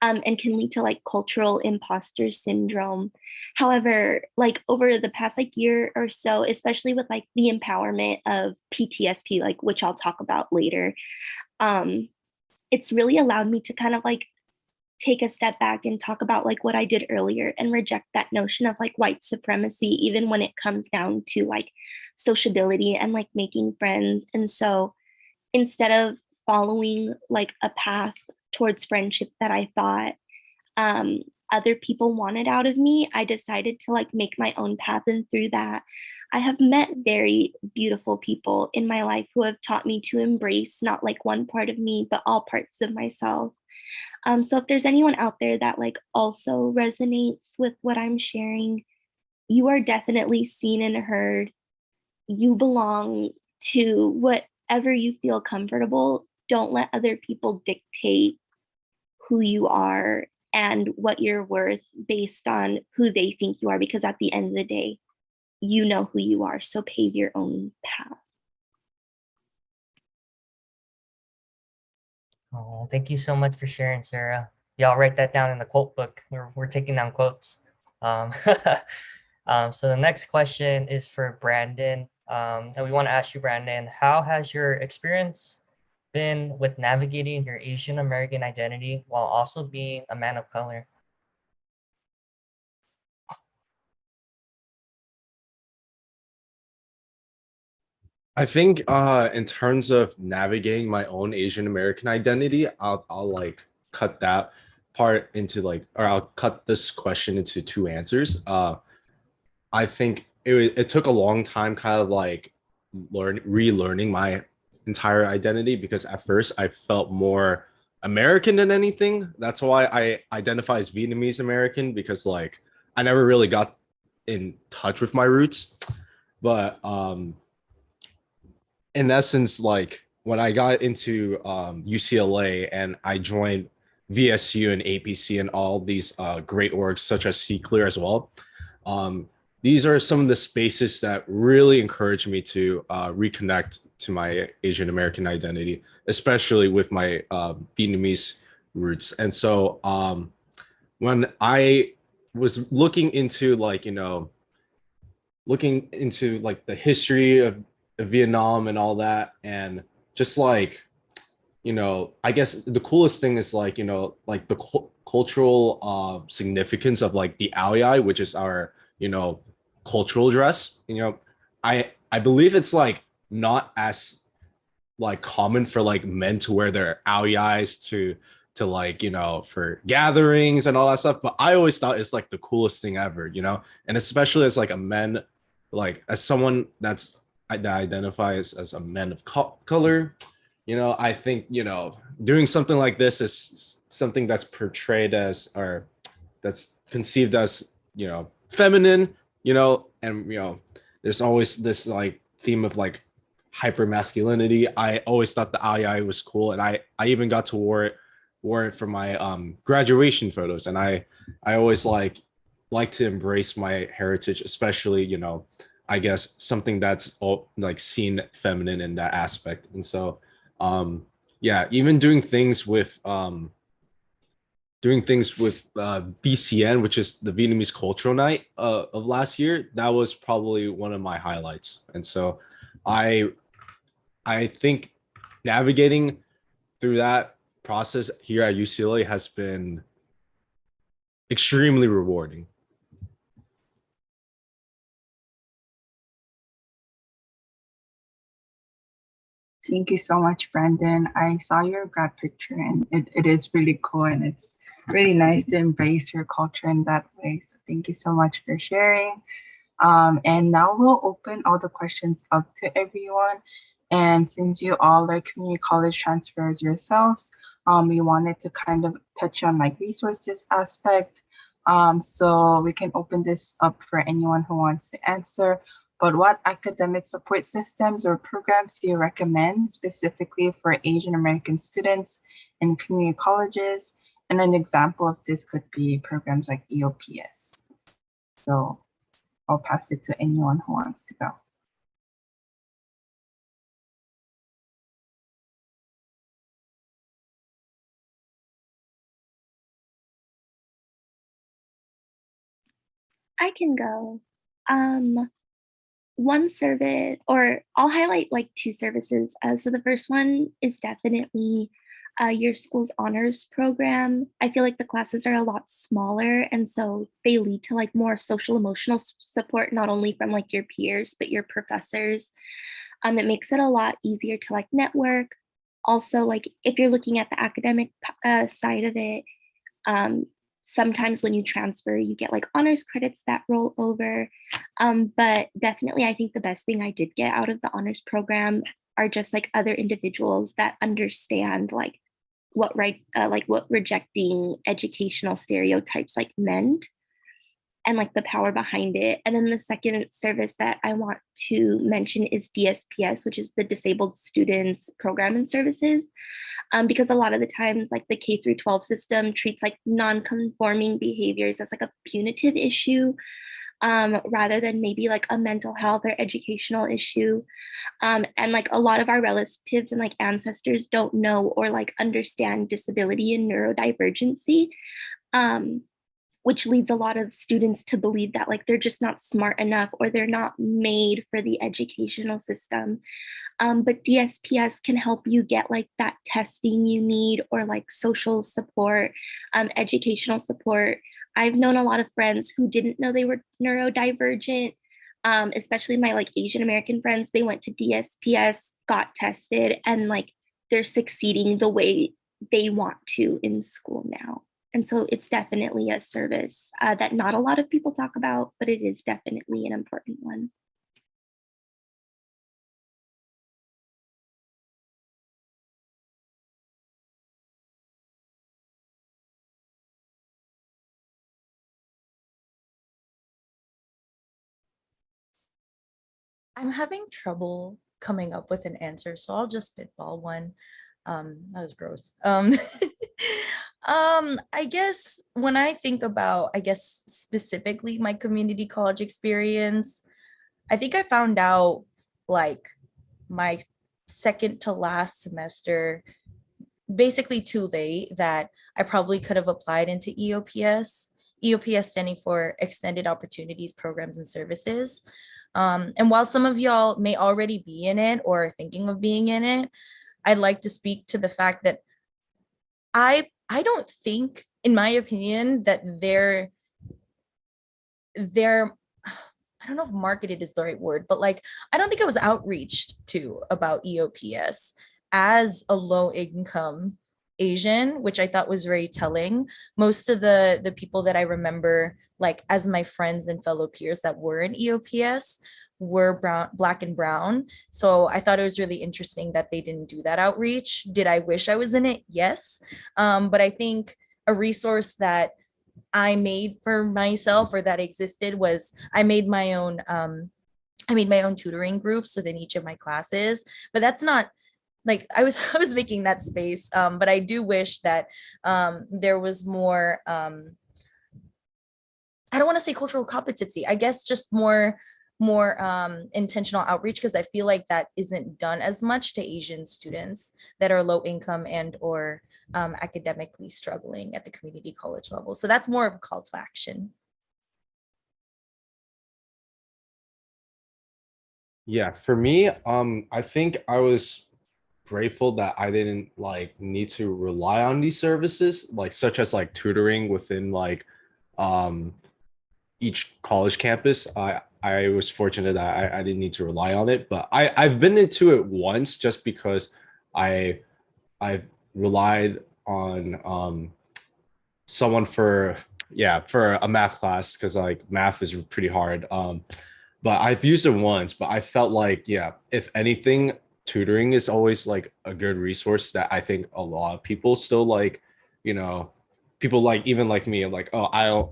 and can lead to like cultural imposter syndrome. However, like over the past like year or so, especially with like the empowerment of PTSP, like which I'll talk about later, it's really allowed me to kind of like take a step back and talk about like what I did earlier and reject that notion of like white supremacy, even when it comes down to like sociability and like making friends. And so instead of following like a path towards friendship that I thought other people wanted out of me, I decided to like make my own path. And through that, I have met very beautiful people in my life who have taught me to embrace not like one part of me, but all parts of myself. So if there's anyone out there that like also resonates with what I'm sharing, you are definitely seen and heard. You belong to whatever you feel comfortable. Don't let other people dictate who you are and what you're worth based on who they think you are, because at the end of the day, you know who you are. So pave your own path. Oh, thank you so much for sharing, Sarah. Y'all write that down in the quote book. We're taking down quotes. So the next question is for Brandon. And we want to ask you, Brandon, how has your experience been with navigating your Asian American identity while also being a man of color? I think in terms of navigating my own Asian American identity, I'll like cut that part into like, or I'll cut this question into two answers. I think it took a long time kind of like relearning my entire identity, because at first I felt more American than anything. That's why I identify as Vietnamese American, because like I never really got in touch with my roots. But in essence, like when I got into UCLA and I joined VSU and APC and all these great orgs such as C-Clear as well. These are some of the spaces that really encouraged me to reconnect to my Asian American identity, especially with my Vietnamese roots. And so when I was looking into the history of Vietnam and all that, and just like, I guess the coolest thing is like, like the cultural significance of like the Alumni, which is our, cultural dress. I believe it's like not as like common for like men to wear their Alumni's to like, for gatherings and all that stuff. But I always thought it's like the coolest thing ever, and especially as like a man, like as someone that identifies as a man of color. I think, doing something like this is something that's portrayed as, or that's conceived as, feminine, and, there's always this like theme of like hyper masculinity. I always thought the Alumni was cool. And I even got to wore it for my graduation photos. And I always like to embrace my heritage, especially, I guess something that's like seen feminine in that aspect. And so, yeah, even doing things with BCN, which is the Vietnamese Cultural Night of last year, that was probably one of my highlights. And so, I think navigating through that process here at UCLA has been extremely rewarding. Thank you so much, Brandon. I saw your grad picture and it is really cool and it's really nice to embrace your culture in that way. So thank you so much for sharing. And now we'll open all the questions up to everyone. And since you all are community college transfers yourselves, we wanted to kind of touch on like resources aspect. So we can open this up for anyone who wants to answer. But what academic support systems or programs do you recommend specifically for Asian American students in community colleges? And an example of this could be programs like EOPS. So I'll pass it to anyone who wants to go. I can go. One service, or I'll highlight like two services. So the first one is definitely your school's honors program. I feel like the classes are a lot smaller, and so they lead to like more social emotional support, not only from like your peers, but your professors. It makes it a lot easier to like network. Also, like if you're looking at the academic side of it, sometimes when you transfer, you get like honors credits that roll over. But definitely, I think the best thing I did get out of the honors program are just like other individuals that understand like what rejecting educational stereotypes like meant and like the power behind it. And then the second service that I want to mention is DSPS, which is the Disabled Students Program and Services. Because a lot of the times like the K through 12 system treats like non-conforming behaviors as like a punitive issue, rather than maybe like a mental health or educational issue. And like a lot of our relatives and like ancestors don't know or like understand disability and neurodivergency, which leads a lot of students to believe that like they're just not smart enough or they're not made for the educational system. But DSPS can help you get like that testing you need or like social support, educational support. I've known a lot of friends who didn't know they were neurodivergent, especially my like Asian American friends. They went to DSPS, got tested, and like they're succeeding the way they want to in school now. And so it's definitely a service that not a lot of people talk about, but it is definitely an important one. I'm having trouble coming up with an answer, so I'll just spitball one. That was gross. I guess when I think about, I guess specifically my community college experience, I think I found out like my second to last semester, basically too late, that I probably could have applied into EOPS. EOPS standing for Extended Opportunities Programs and Services. And while some of y'all may already be in it or thinking of being in it, I'd like to speak to the fact that I don't think, in my opinion, that they're I don't know if marketed is the right word, but like I don't think I was outreached to about EOPS as a low income Asian, which I thought was very telling. Most of the people that I remember, like as my friends and fellow peers that were in EOPS, were black and brown. So I thought it was really interesting that they didn't do that outreach. Did I wish I was in it? Yes. But I think a resource that I made for myself, or that existed, was I made my own tutoring groups within each of my classes. But that's not like I was I was making that space. But I do wish that there was more I don't want to say cultural competency, I guess just more intentional outreach, because I feel like that isn't done as much to Asian students that are low income and or academically struggling at the community college level. So that's more of a call to action. Yeah, for me, I think I was grateful that I didn't like need to rely on these services, like such as like tutoring within like each college campus. I was fortunate that I didn't need to rely on it, but I've been into it once just because I've relied on someone for a math class, because like math is pretty hard. But I've used it once, but I felt like, yeah, if anything, tutoring is always like a good resource that I think a lot of people still like, you know, people like even like me, like, oh,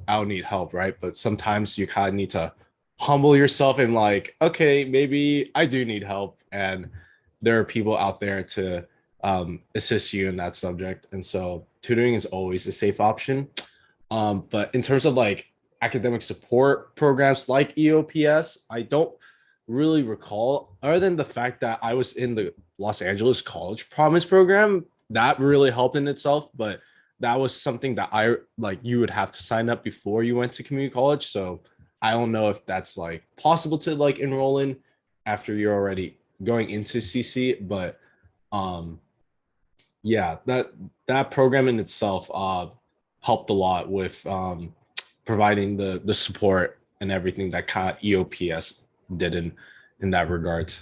I'll need help, right? But sometimes you kind of need to humble yourself and like, okay, maybe I do need help, and there are people out there to assist you in that subject. And so tutoring is always a safe option. But in terms of like academic support programs like EOPS, I don't really recall, other than the fact that I was in the Los Angeles College Promise program. That really helped in itself, but that was something that I like you would have to sign up before you went to community college. So I don't know if that's like possible to like enroll in after you're already going into CC, but yeah, that program in itself helped a lot with providing the support and everything that kind of EOPS did in that regard.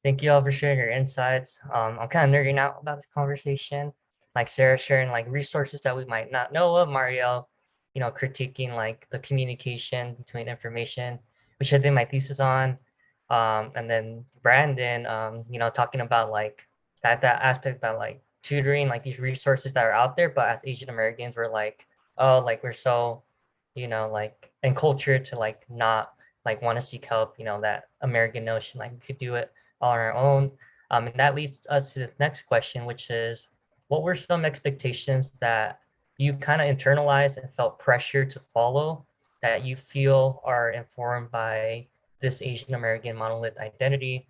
Thank you all for sharing your insights. I'm kind of nerding out about this conversation. Like Sarah sharing like resources that we might not know of, Marielle, critiquing like the communication between information, which I did my thesis on. And then Brandon, talking about like that aspect about like tutoring, like these resources that are out there, but as Asian Americans, we're like, oh, like we're so, like encultured to like not like want to seek help, that American notion, like we could do it on our own. And that leads us to the next question, which is, what were some expectations that you kind of internalized and felt pressure to follow that you feel are informed by this Asian American monolith identity?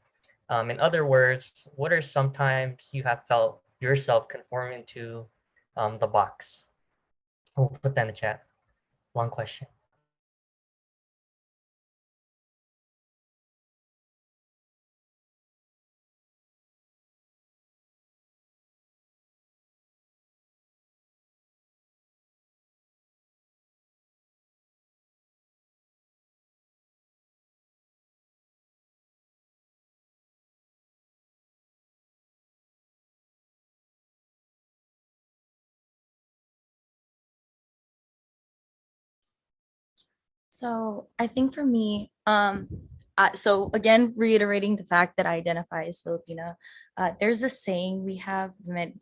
In other words, what are sometimes you have felt yourself conforming to the box? We'll put that in the chat. Long question. So I think for me, so again, reiterating the fact that I identify as Filipina, there's a saying, we have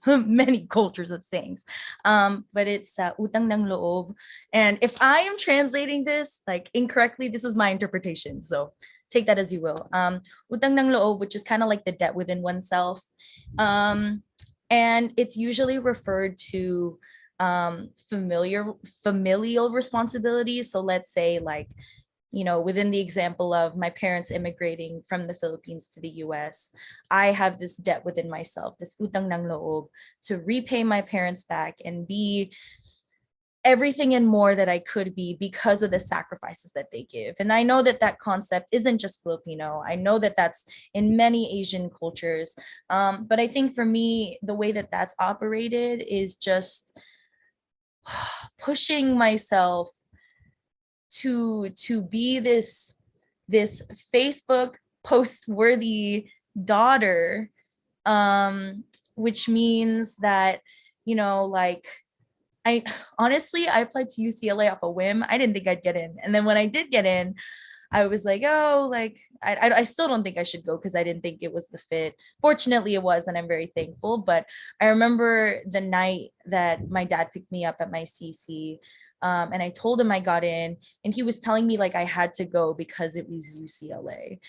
many cultures of sayings, but it's utang ng loob. And if I am translating this like incorrectly, this is my interpretation. So take that as you will. Utang ng loob, which is kind of like the debt within oneself. And it's usually referred to familial responsibilities. So let's say like, within the example of my parents immigrating from the Philippines to the US, I have this debt within myself, this utang ng loob, to repay my parents back and be everything and more that I could be because of the sacrifices that they give. And I know that that concept isn't just Filipino. I know that that's in many Asian cultures. But I think for me, the way that that's operated is just pushing myself to be this Facebook post worthy daughter, which means that, like, I applied to UCLA off a whim. I didn't think I'd get in. And then when I did get in, I was like, oh, like, I still don't think I should go because I didn't think it was the fit. Fortunately, it was, and I'm very thankful. But I remember the night that my dad picked me up at my CC, and I told him I got in, and he was telling me like I had to go because it was UCLA.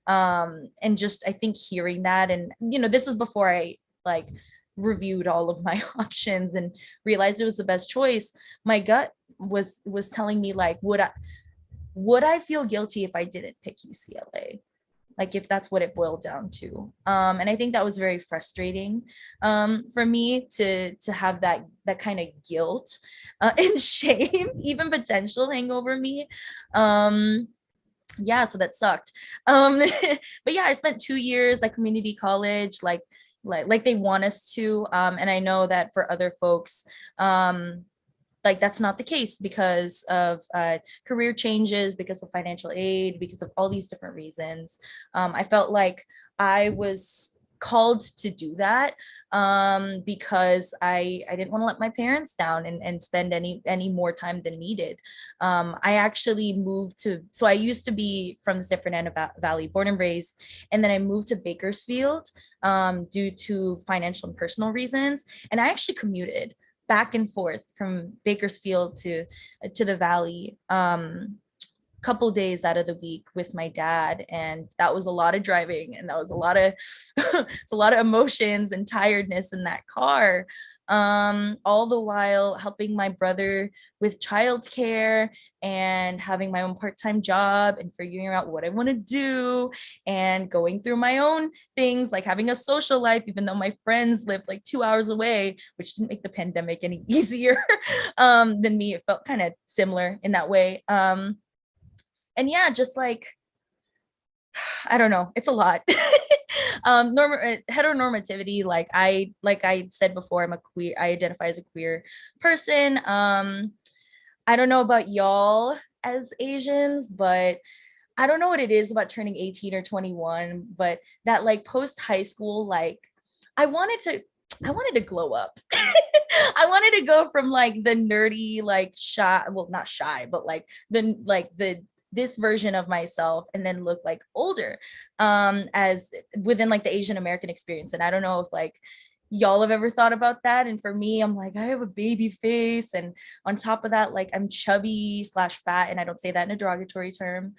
And just, I think hearing that, and, this is before I like reviewed all of my options and realized it was the best choice. My gut was telling me like, would I feel guilty if I didn't pick UCLA? Like if that's what it boiled down to. And I think that was very frustrating for me to have that kind of guilt and shame, even potential hang over me. Yeah, so that sucked. But yeah, I spent 2 years at community college, like they want us to. And I know that for other folks, like that's not the case because of career changes, because of financial aid, because of all these different reasons. I felt like I was called to do that because I didn't want to let my parents down and spend any more time than needed. I actually moved so I used to be from the San Fernando Valley, born and raised, and then I moved to Bakersfield due to financial and personal reasons. And I actually commuted back and forth from Bakersfield to the Valley couple days out of the week with my dad, and that was a lot of driving, and that was a lot of it's a lot of emotions and tiredness in that car, all the while helping my brother with childcare and having my own part-time job and figuring out what I want to do and going through my own things, like having a social life, even though my friends lived like 2 hours away, which didn't make the pandemic any easier than me. It felt kind of similar in that way. And yeah, just like, I don't know, it's a lot. Heteronormativity, like I said before, I'm a queer, I identify as a queer person. I don't know about y'all as Asians, but I don't know what it is about turning 18 or 21, but that like post high school, like I wanted to glow up. I wanted to go from like the nerdy, like shy, well, not shy, but like this version of myself and then look like older as within like the Asian American experience. And I don't know if like y'all have ever thought about that. And for me, I'm like, I have a baby face, and on top of that, like I'm chubby / fat, and I don't say that in a derogatory term.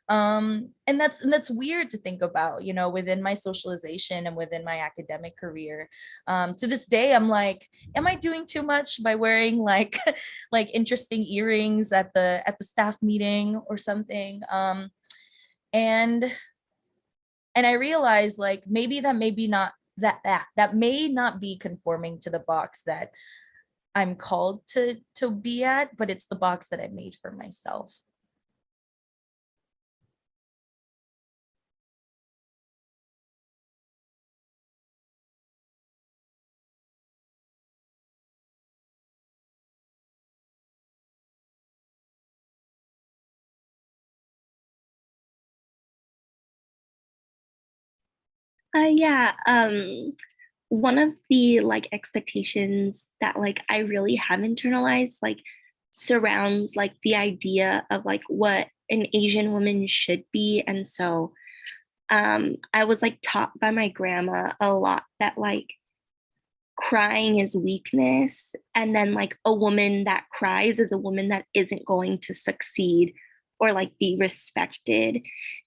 And that's weird to think about, within my socialization and within my academic career. To this day, I'm like, am I doing too much by wearing like like interesting earrings at the staff meeting or something? And I realized like maybe that may not be conforming to the box that I'm called to be at, but it's the box that I made for myself. Yeah. One of the like expectations that like I really have internalized like surrounds like the idea of like what an Asian woman should be. And so I was like taught by my grandma a lot that like crying is weakness, and then like a woman that cries is a woman that isn't going to succeed or like be respected.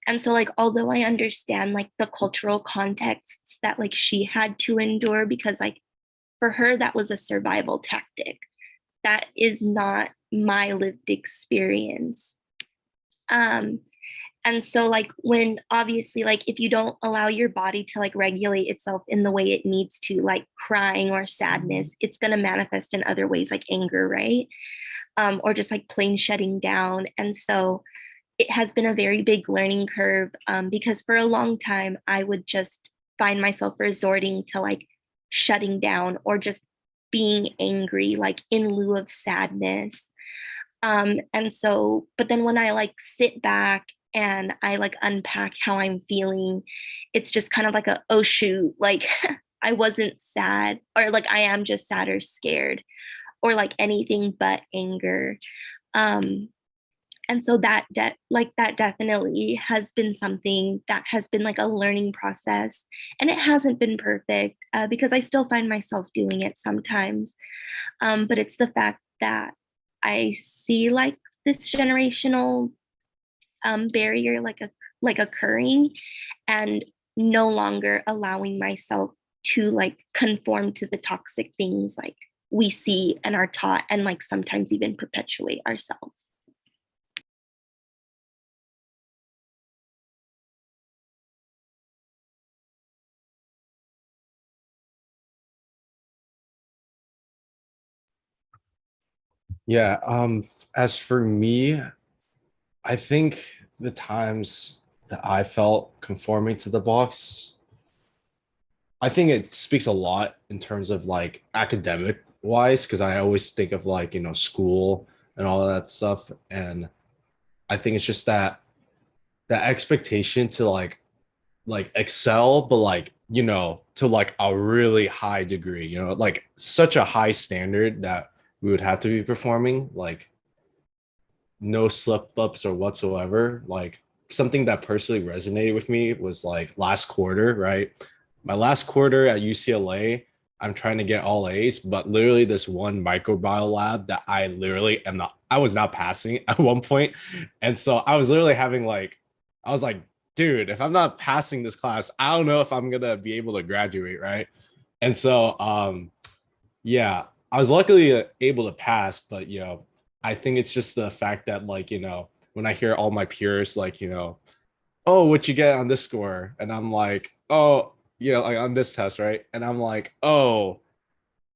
And so like although I understand like the cultural contexts that like she had to endure, because like for her that was a survival tactic, that is not my lived experience. And so like when obviously like if you don't allow your body to like regulate itself in the way it needs to, like crying or sadness, it's going to manifest in other ways like anger, right? Or just like plain shutting down. And so it has been a very big learning curve, because for a long time I would just find myself resorting to like shutting down or just being angry, like in lieu of sadness. And so, but then when I like sit back and I like unpack how I'm feeling, it's just kind of like a, oh shoot, like I wasn't sad, or like I am just sad or scared, or like anything but anger. And so that definitely has been something that has been like a learning process, and it hasn't been perfect, because I still find myself doing it sometimes. But it's the fact that I see like this generational barrier like occurring, and no longer allowing myself to like conform to the toxic things like we see and are taught, and like sometimes even perpetuate ourselves. Yeah, as for me, I think the times that I felt conforming to the box, I think it speaks a lot in terms of like academic wise, because I always think of like, school and all of that stuff. And I think it's just that expectation to like excel, but like, to like a really high degree, like such a high standard that we would have to be performing, like no slip ups or whatsoever. Like something that personally resonated with me was like last quarter, right? My last quarter at UCLA, I'm trying to get all A's, but literally this one microbiome lab that I was not passing at one point. And so I was literally having like, I was like, dude, if I'm not passing this class, I don't know if I'm gonna be able to graduate, right? And so yeah, I was luckily able to pass, but I think it's just the fact that like, when I hear all my peers like, oh, what you get on this score? And I'm like, oh, like on this test, right? And I'm like, oh,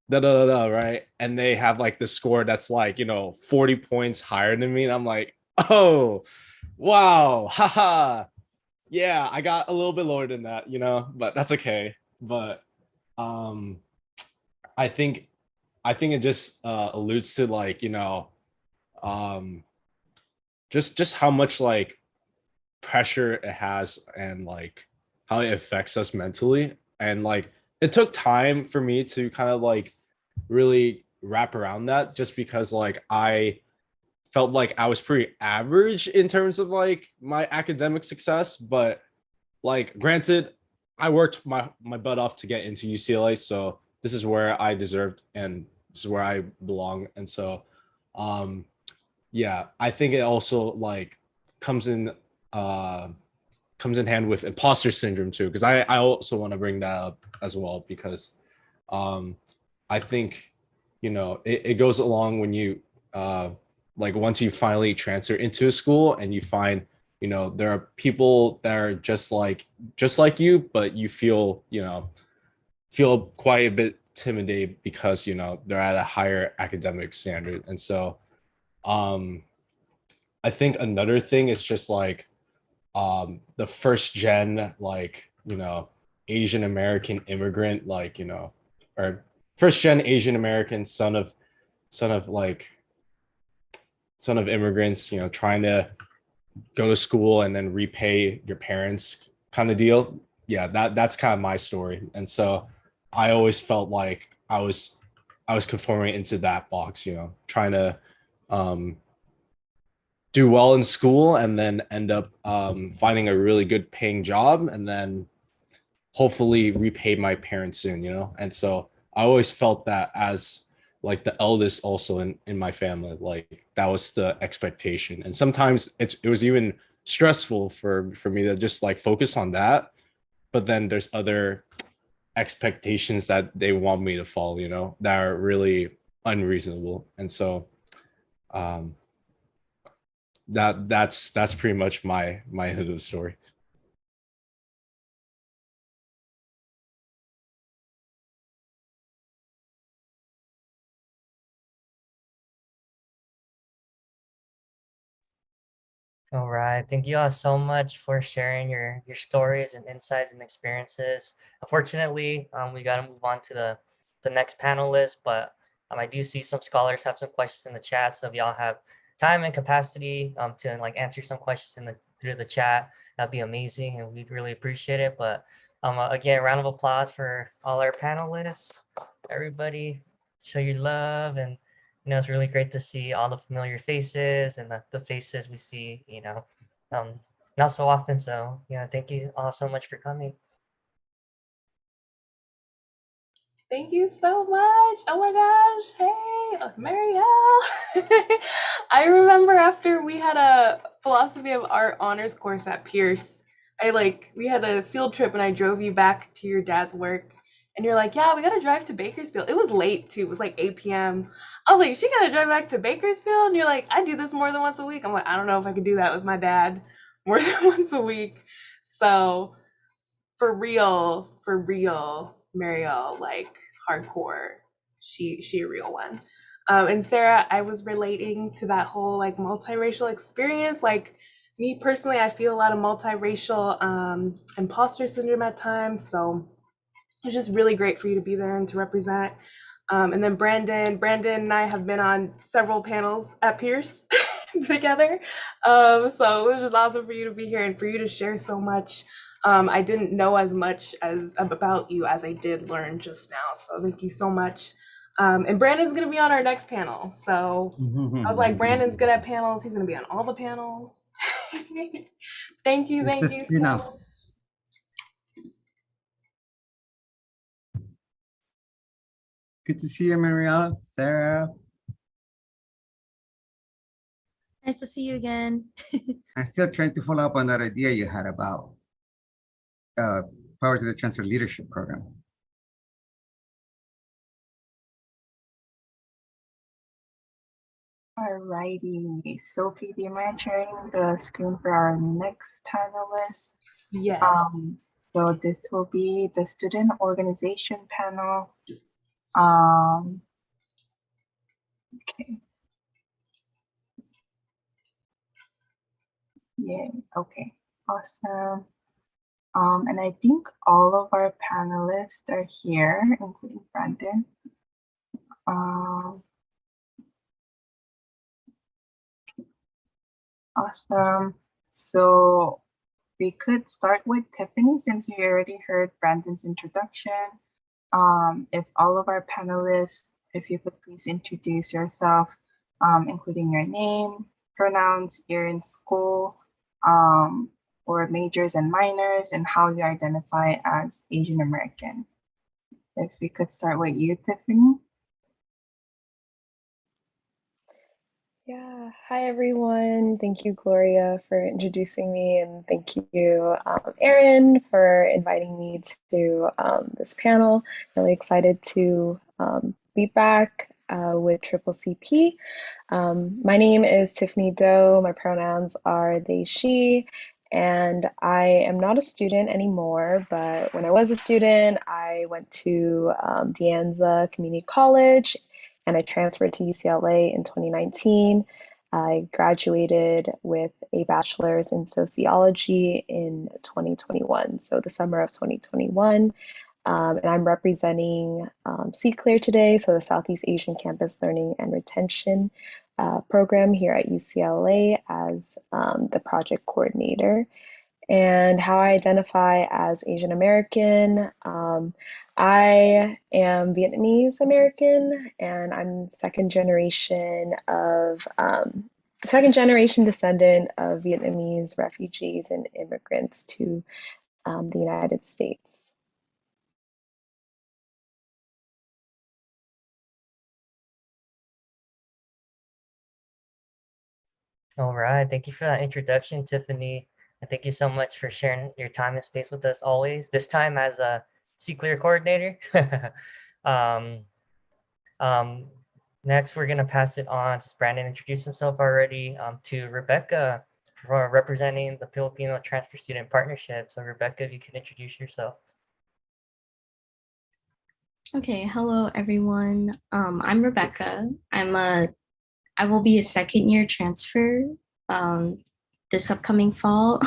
da da da da, right? And they have like the score that's like, 40 points higher than me. And I'm like, oh, wow, haha. Yeah, I got a little bit lower than that, but that's okay. But um I think it just alludes to like, um just how much like pressure it has, and like how it affects us mentally. And like it took time for me to kind of like really wrap around that, just because like I felt like I was pretty average in terms of like my academic success. But like granted, I worked my butt off to get into UCLA, so this is where I deserved and this is where I belong. And so yeah, I think it also like comes in uh comes in hand with imposter syndrome too, because I also want to bring that up as well, because um I think it goes along when you like once you finally transfer into a school and you find there are people that are just like you, but you feel quite a bit intimidated because they're at a higher academic standard. And so I think another thing is just like the first gen like Asian American immigrant, like or first gen Asian American son of son of immigrants, trying to go to school and then repay your parents kind of deal. Yeah, that's kind of my story. And so I always felt like I was conforming into that box, trying to um do well in school and then end up finding a really good paying job, and then hopefully repay my parents soon. And so I always felt that as like the eldest also in my family. Like that was the expectation. And sometimes it was even stressful for me to just like focus on that. But then there's other expectations that they want me to follow, you know, that are really unreasonable. And so um that's pretty much my hood of the story. All right. Thank you all so much for sharing your stories and insights and experiences. Unfortunately, we got to move on to the next panelist, but I do see some scholars have some questions in the chat. So if y'all have time and capacity to like answer some questions in the through the chat, that'd be amazing, and we'd really appreciate it. But again, round of applause for all our panelists. Everybody, show your love. And it's really great to see all the familiar faces and the faces we see, um, not so often. So, thank you all so much for coming. Thank you so much. Oh my gosh. Hey, Marielle. I remember after we had a philosophy of art honors course at Pierce, we had a field trip and I drove you back to your dad's work. And you're like, yeah, we gotta drive to Bakersfield. It was late too. It was like 8 p.m. I was like, she gotta drive back to Bakersfield? And you're like, I do this more than once a week. I'm like, I don't know if I could do that with my dad more than once a week. So for real, Marielle, like hardcore, she a real one. And Sarah, I was relating to that whole like multiracial experience. Like me personally, I feel a lot of multiracial imposter syndrome at times. So it's just really great for you to be there and to represent. And then Brandon and I have been on several panels at Pierce together. So it was just awesome for you to be here and for you to share so much. I didn't know as much as about you as I did learn just now. So thank you so much. And Brandon's gonna be on our next panel. So I was like, Brandon's good at panels. He's gonna be on all the panels. Thank you so much. Good to see you, Marielle, Sarah. Nice to see you again. I'm still trying to follow up on that idea you had about Power to the Transfer Leadership Program. Alrighty, Sophie, do you mind sharing the screen for our next panelist? Yes. So this will be the student organization panel. Okay. Yeah, okay, awesome. And I think all of our panelists are here, including Brandon. Awesome. So we could start with Tiffany since you already heard Brandon's introduction. If all of our panelists, if you could please introduce yourself, including your name, pronouns, year in school, or majors and minors, and how you identify as Asian American. If we could start with you, Tiffany. Yeah, hi everyone. Thank you, Gloria, for introducing me, and thank you, Erin, for inviting me to this panel. Really excited to be back with Triple CP. My name is Tiffany Doe. My pronouns are they, she, and I am not a student anymore, but when I was a student, I went to De Anza Community College and I transferred to UCLA in 2019. I graduated with a bachelor's in sociology in 2021, so the summer of 2021. And I'm representing CCLAIR today, so the Southeast Asian Campus Learning and Retention program here at UCLA as the project coordinator. And how I identify as Asian American. I am Vietnamese American, and I'm second generation descendant of Vietnamese refugees and immigrants to the United States. All right. Thank you for that introduction, Tiffany. And thank you so much for sharing your time and space with us always. This time as a C-Clear coordinator. um, um, Next, we're going to pass it on since Brandon introduced himself already to Rebecca for representing the Filipino Transfer Student Partnership. So Rebecca, if you can introduce yourself. Okay, hello everyone. I'm Rebecca. I will be a second year transfer this upcoming fall.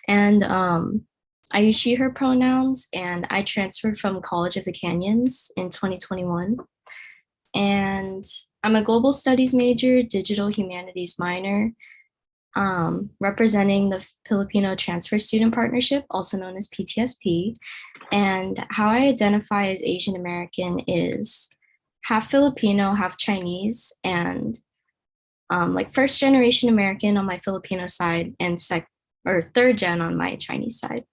And I use she, her pronouns, and I transferred from College of the Canyons in 2021. And I'm a global studies major, digital humanities minor, representing the Filipino Transfer Student Partnership, also known as PTSP. And how I identify as Asian American is half Filipino, half Chinese, and like first generation American on my Filipino side and third gen on my Chinese side.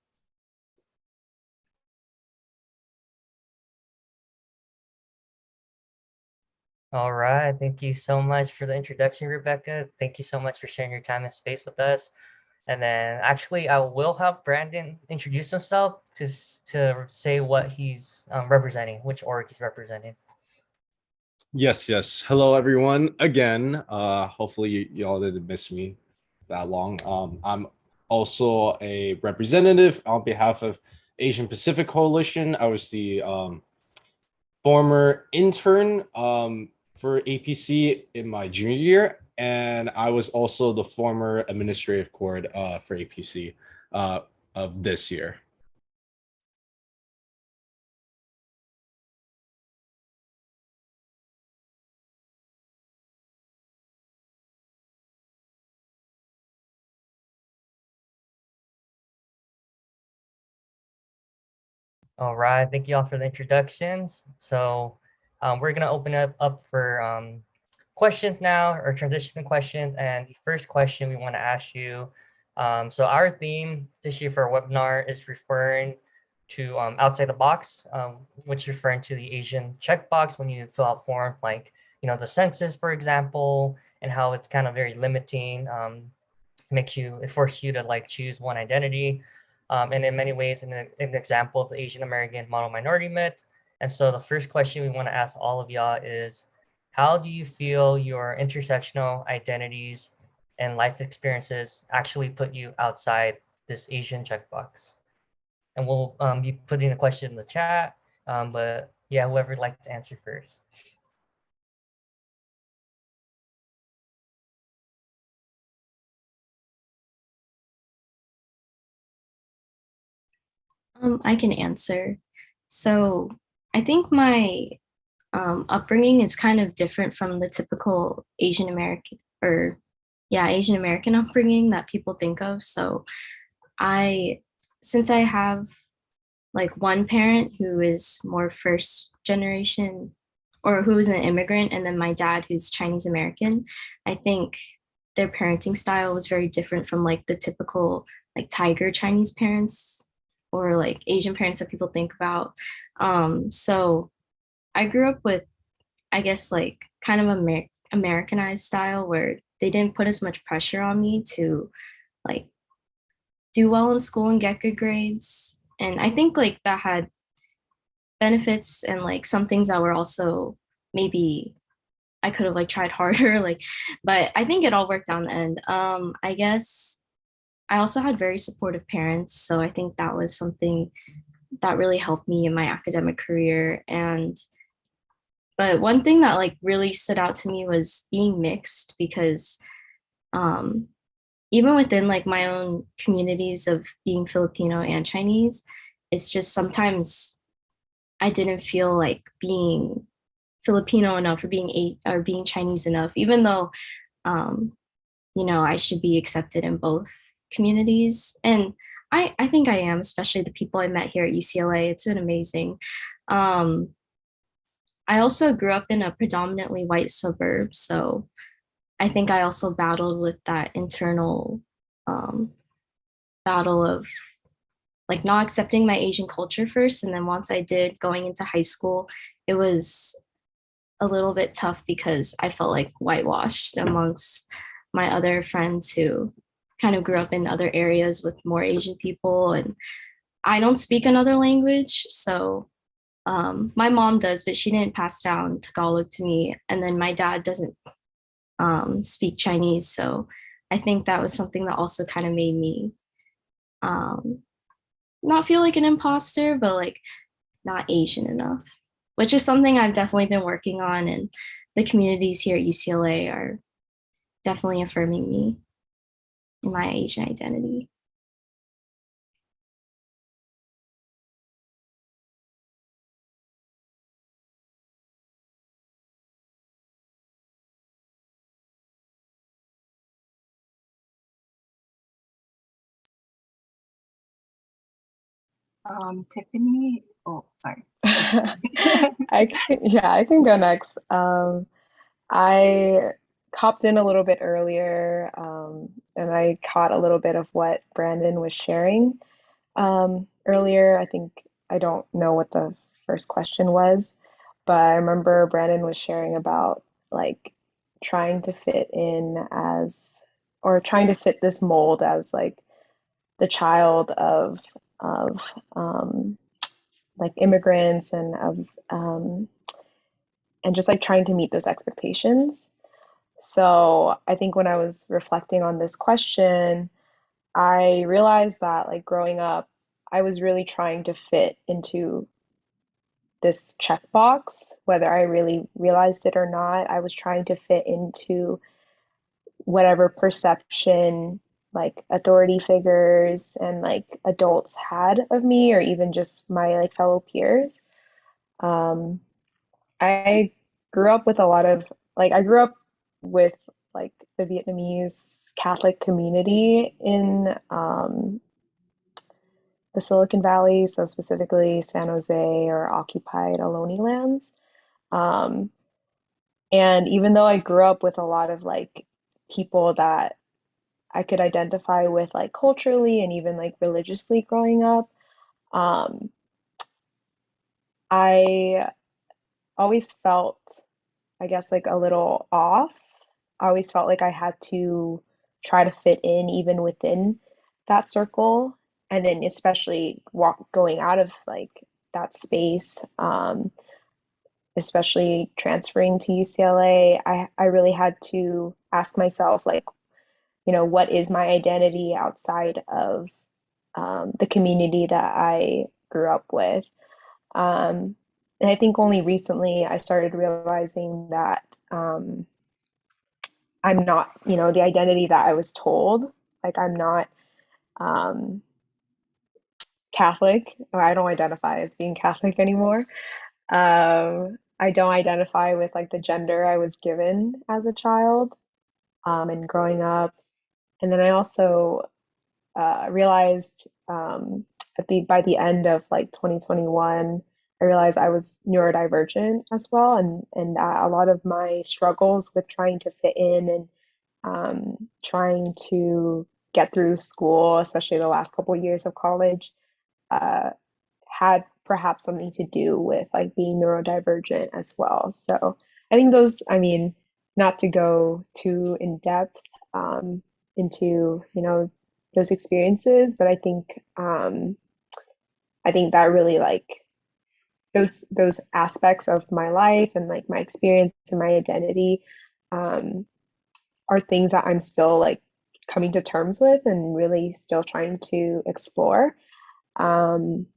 All right. Thank you so much for the introduction, Rebecca. Thank you so much for sharing your time and space with us. And then actually, I will have Brandon introduce himself to say what he's representing, which org he's representing. Yes, yes. Hello, everyone. Again, hopefully y'all didn't miss me that long. I'm also a representative on behalf of Asian Pacific Coalition. I was the former intern for APC in my junior year, and I was also the former administrative coord for APC of this year. All right. Thank you all for the introductions. So we're going to open up for questions now, or transition to questions. And the first question we want to ask you. So our theme this year for our webinar is referring to outside the box, which is referring to the Asian checkbox when you fill out forms like, the census, for example, and how it's kind of very limiting. It forces you to like choose one identity. And in many ways, an example of the Asian American model minority myth. And so the first question we want to ask all of y'all is, how do you feel your intersectional identities and life experiences actually put you outside this Asian checkbox? And we'll be putting a question in the chat, but yeah, whoever would like to answer first. I can answer. So I think my upbringing is kind of different from the typical Asian American Asian American upbringing that people think of. So since I have like one parent who is more first generation or who is an immigrant, and then my dad who's Chinese American, I think their parenting style was very different from like the typical like tiger Chinese parents or like Asian parents that people think about. So I grew up with, I guess, like kind of Americanized style where they didn't put as much pressure on me to like do well in school and get good grades. And I think like that had benefits and like some things that were also maybe I could have like tried harder, but I think it all worked out in the end. I guess I also had very supportive parents. So I think that was something that really helped me in my academic career. But one thing that like really stood out to me was being mixed, because even within like my own communities of being Filipino and Chinese, it's just sometimes I didn't feel like being Filipino enough or being Chinese enough, even though I should be accepted in both communities. And I think I am, especially the people I met here at UCLA. It's been amazing. I also grew up in a predominantly white suburb, so I think I also battled with that internal battle of like not accepting my Asian culture first. And then once I did, going into high school, it was a little bit tough because I felt like whitewashed amongst my other friends who kind of grew up in other areas with more Asian people. And I don't speak another language. So my mom does, but she didn't pass down Tagalog to me. And then my dad doesn't speak Chinese. So I think that was something that also kind of made me not feel like an imposter, but like not Asian enough, which is something I've definitely been working on. And the communities here at UCLA are definitely affirming me in my Asian identity. Tiffany. Oh, sorry. I can go next. I hopped in a little bit earlier, and I caught a little bit of what Brandon was sharing earlier. I don't know what the first question was, but I remember Brandon was sharing about like trying to fit in as, or trying to fit this mold as like the child of like immigrants and just like trying to meet those expectations. So I think when I was reflecting on this question, I realized that like growing up, I was really trying to fit into this checkbox, whether I really realized it or not. I was trying to fit into whatever perception like authority figures and like adults had of me, or even just my like fellow peers. Um, I grew up with a lot of I grew up with like the Vietnamese Catholic community in the Silicon Valley, so specifically San Jose or occupied Ohlone lands. Um, and even though I grew up with a lot of like people that I could identify with like culturally and even like religiously growing up, um, I always felt, I guess, like a little off. I always felt like I had to try to fit in even within that circle. And then especially going out of like that space, especially transferring to UCLA, I really had to ask myself, like, what is my identity outside of the community that I grew up with? And I think only recently I started realizing that I'm not, the identity that I was told. Like I'm not um, Catholic, or I don't identify as being Catholic anymore. I don't identify with like the gender I was given as a child and growing up. And then I also realized by the end of like 2021, I realized I was neurodivergent as well, and a lot of my struggles with trying to fit in and trying to get through school, especially the last couple of years of college, uh, had perhaps something to do with like being neurodivergent as well. So I think those, I mean, not to go too in depth into, those experiences, but I think that really like those aspects of my life and like my experience and my identity um, are things that I'm still like coming to terms with and really still trying to explore um,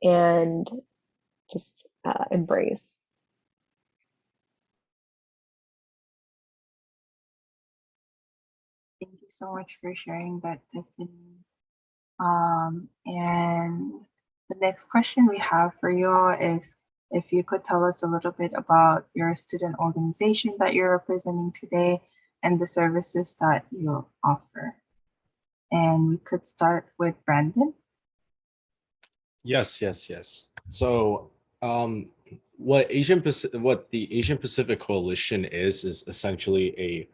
and just embrace. Thank you so much for sharing that, Tiffany. And the next question we have for you all is if you could tell us a little bit about your student organization that you're representing today and the services that you offer. And we could start with Brandon. Yes. So, what the Asian Pacific Coalition is essentially a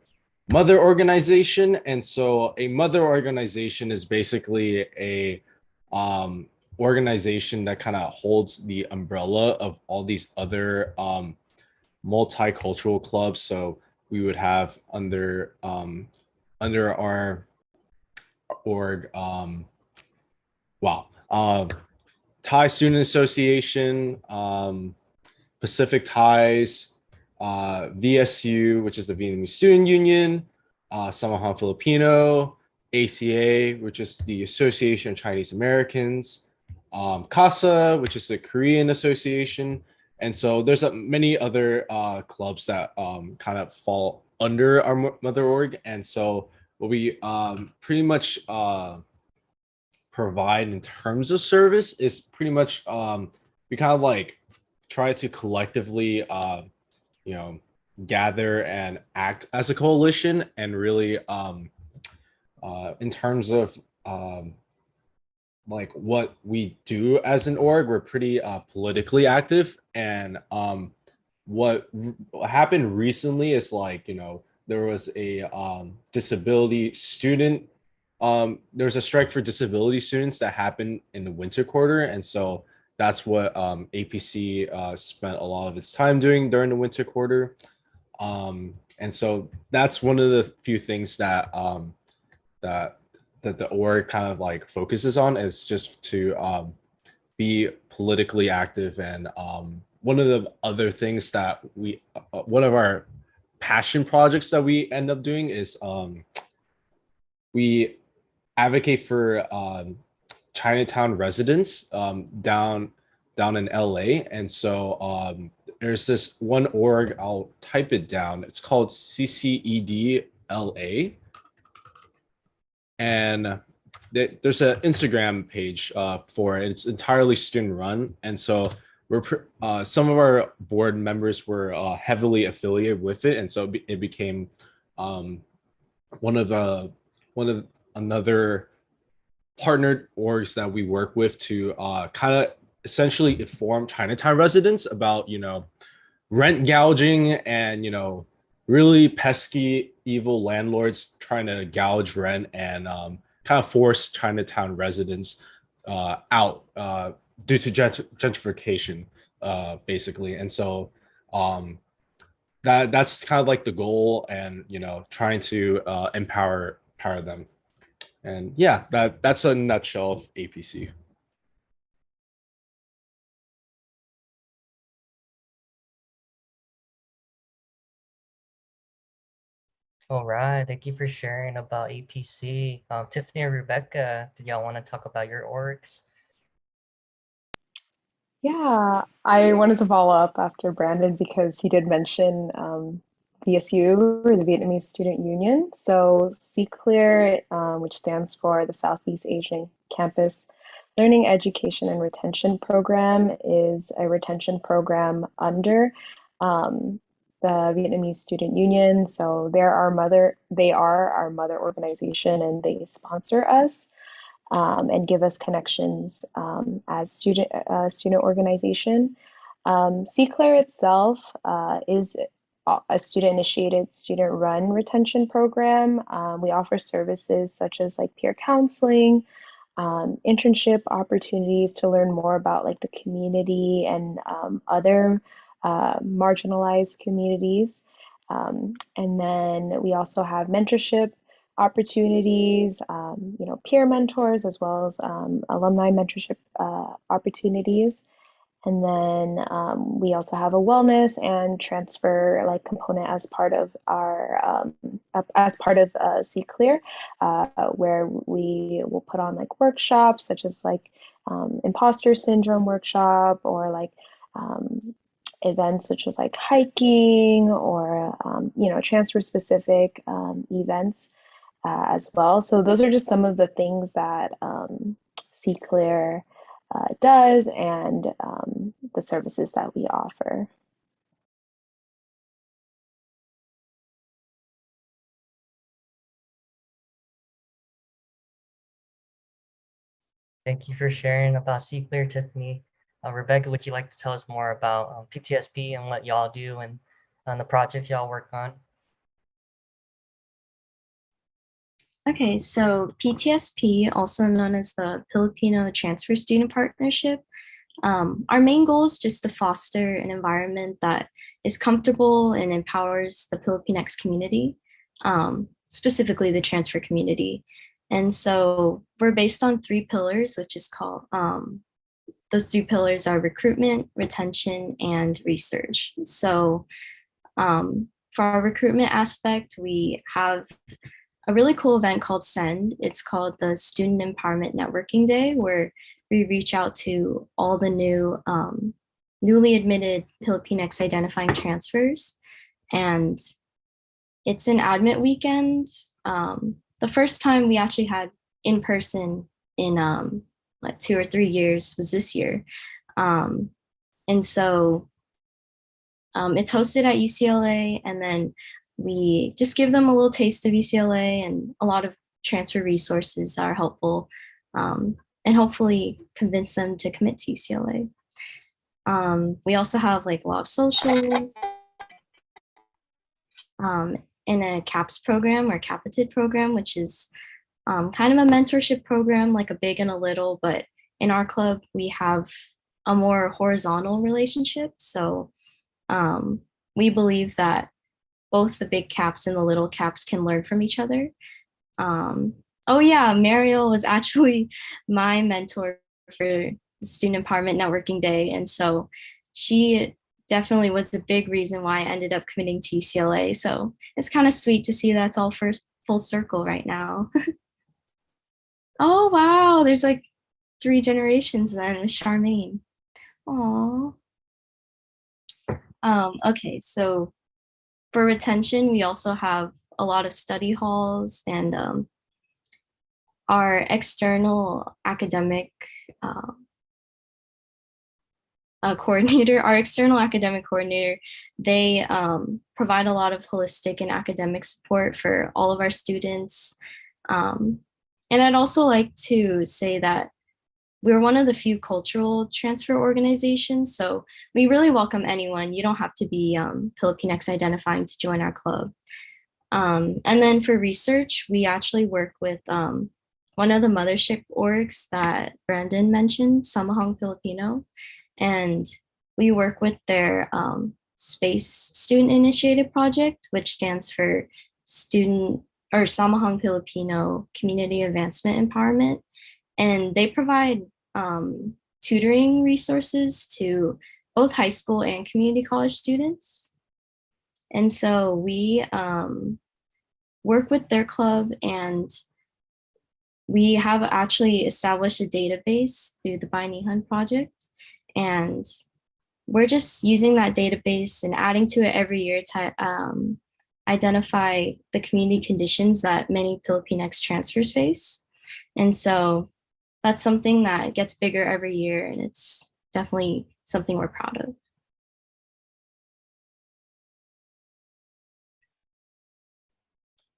mother organization, and so a mother organization is basically a organization that kind of holds the umbrella of all these other multicultural clubs. So we would have under our org. Thai Student Association, Pacific Ties, VSU, which is the Vietnamese Student Union, Samahan Filipino, ACA, which is the Association of Chinese Americans, CASA, which is the Korean Association. And so there's many other clubs that kind of fall under our mother org. And so what we pretty much provide in terms of service is pretty much we kind of like try to collectively gather and act as a coalition, and really in terms of like what we do as an org, we're pretty politically active. And what happened recently is like, there was a disability student there's a strike for disability students that happened in the winter quarter. And so that's what APC spent a lot of its time doing during the winter quarter. And so that's one of the few things that that the org kind of like focuses on, is just to be politically active. And one of the other things that one of our passion projects that we end up doing is we advocate for Chinatown residents down in LA. And so there's this one org, I'll type it down. It's called CCED LA. And there's an Instagram page for it. It's entirely student run. And so some of our board members were heavily affiliated with it. And so it became one of another partnered orgs that we work with to kind of essentially inform Chinatown residents about, rent gouging and, really pesky, evil landlords trying to gouge rent and kind of force Chinatown residents out due to gentrification, basically. And so that's kind of like the goal, and, trying to empower them. And yeah, that's a nutshell of APC. All right, thank you for sharing about APC. Tiffany or Rebecca, did y'all want to talk about your orgs? Yeah, I wanted to follow up after Brandon because he did mention VSU, or the Vietnamese Student Union. So CCLEAR, which stands for the Southeast Asian Campus Learning, Education, and Retention Program, is a retention program under the Vietnamese Student Union. So they are our mother organization, and they sponsor us and give us connections as student organization. CCLEAR itself is a student-initiated, student-run retention program. We offer services such as like peer counseling, internship opportunities to learn more about like the community and other marginalized communities. And then we also have mentorship opportunities, peer mentors, as well as alumni mentorship opportunities. And then we also have a wellness and transfer like component as part of our CCLEAR, where we will put on like workshops such as like Imposter Syndrome workshop, or like events such as like hiking, or transfer specific events as well. So those are just some of the things that CCLEAR does, and the services that we offer. Thank you for sharing about CCLEAR, Tiffany. Rebecca, would you like to tell us more about PTSP and what y'all do and the projects y'all work on? Okay, so PTSP, also known as the Filipino Transfer Student Partnership, our main goal is just to foster an environment that is comfortable and empowers the Filipinx community, specifically the transfer community. And so we're based on 3 pillars, which is called, those 3 pillars are recruitment, retention, and research. So for our recruitment aspect, we have a really cool event called SEND. It's called the Student Empowerment Networking Day, where we reach out to all the new newly admitted Filipinx identifying transfers. And it's an admit weekend. The first time we actually had in person in like 2 or 3 years was this year. And so it's hosted at UCLA, and then we just give them a little taste of UCLA and a lot of transfer resources that are helpful, and hopefully convince them to commit to UCLA. We also have like a lot of socials, in a CAPS program or Capited program, which is kind of a mentorship program, like a big and a little, but in our club, we have a more horizontal relationship. So we believe that both the big caps and the little caps can learn from each other. Oh yeah, Mariel was actually my mentor for the Student Empowerment Networking Day. And so she definitely was the big reason why I ended up committing to UCLA. So it's kind of sweet to see that's all full circle right now. Oh wow, there's like 3 generations then with Charmaine. Aww. Okay, so for retention, we also have a lot of study halls, and our external academic coordinator, they provide a lot of holistic and academic support for all of our students. And I'd also like to say that we're one of the few cultural transfer organizations, so we really welcome anyone. You don't have to be Filipinx identifying to join our club. And then for research, we actually work with one of the mothership orgs that Brandon mentioned, Samahang Filipino, and we work with their Space Student Initiative Project, which stands for Samahang Filipino Community Advancement Empowerment. And they provide tutoring resources to both high school and community college students. And so we work with their club, and we have actually established a database through the Bainihan project. And we're just using that database and adding to it every year to identify the community conditions that many Filipinx transfers face. And so that's something that gets bigger every year, and it's definitely something we're proud of.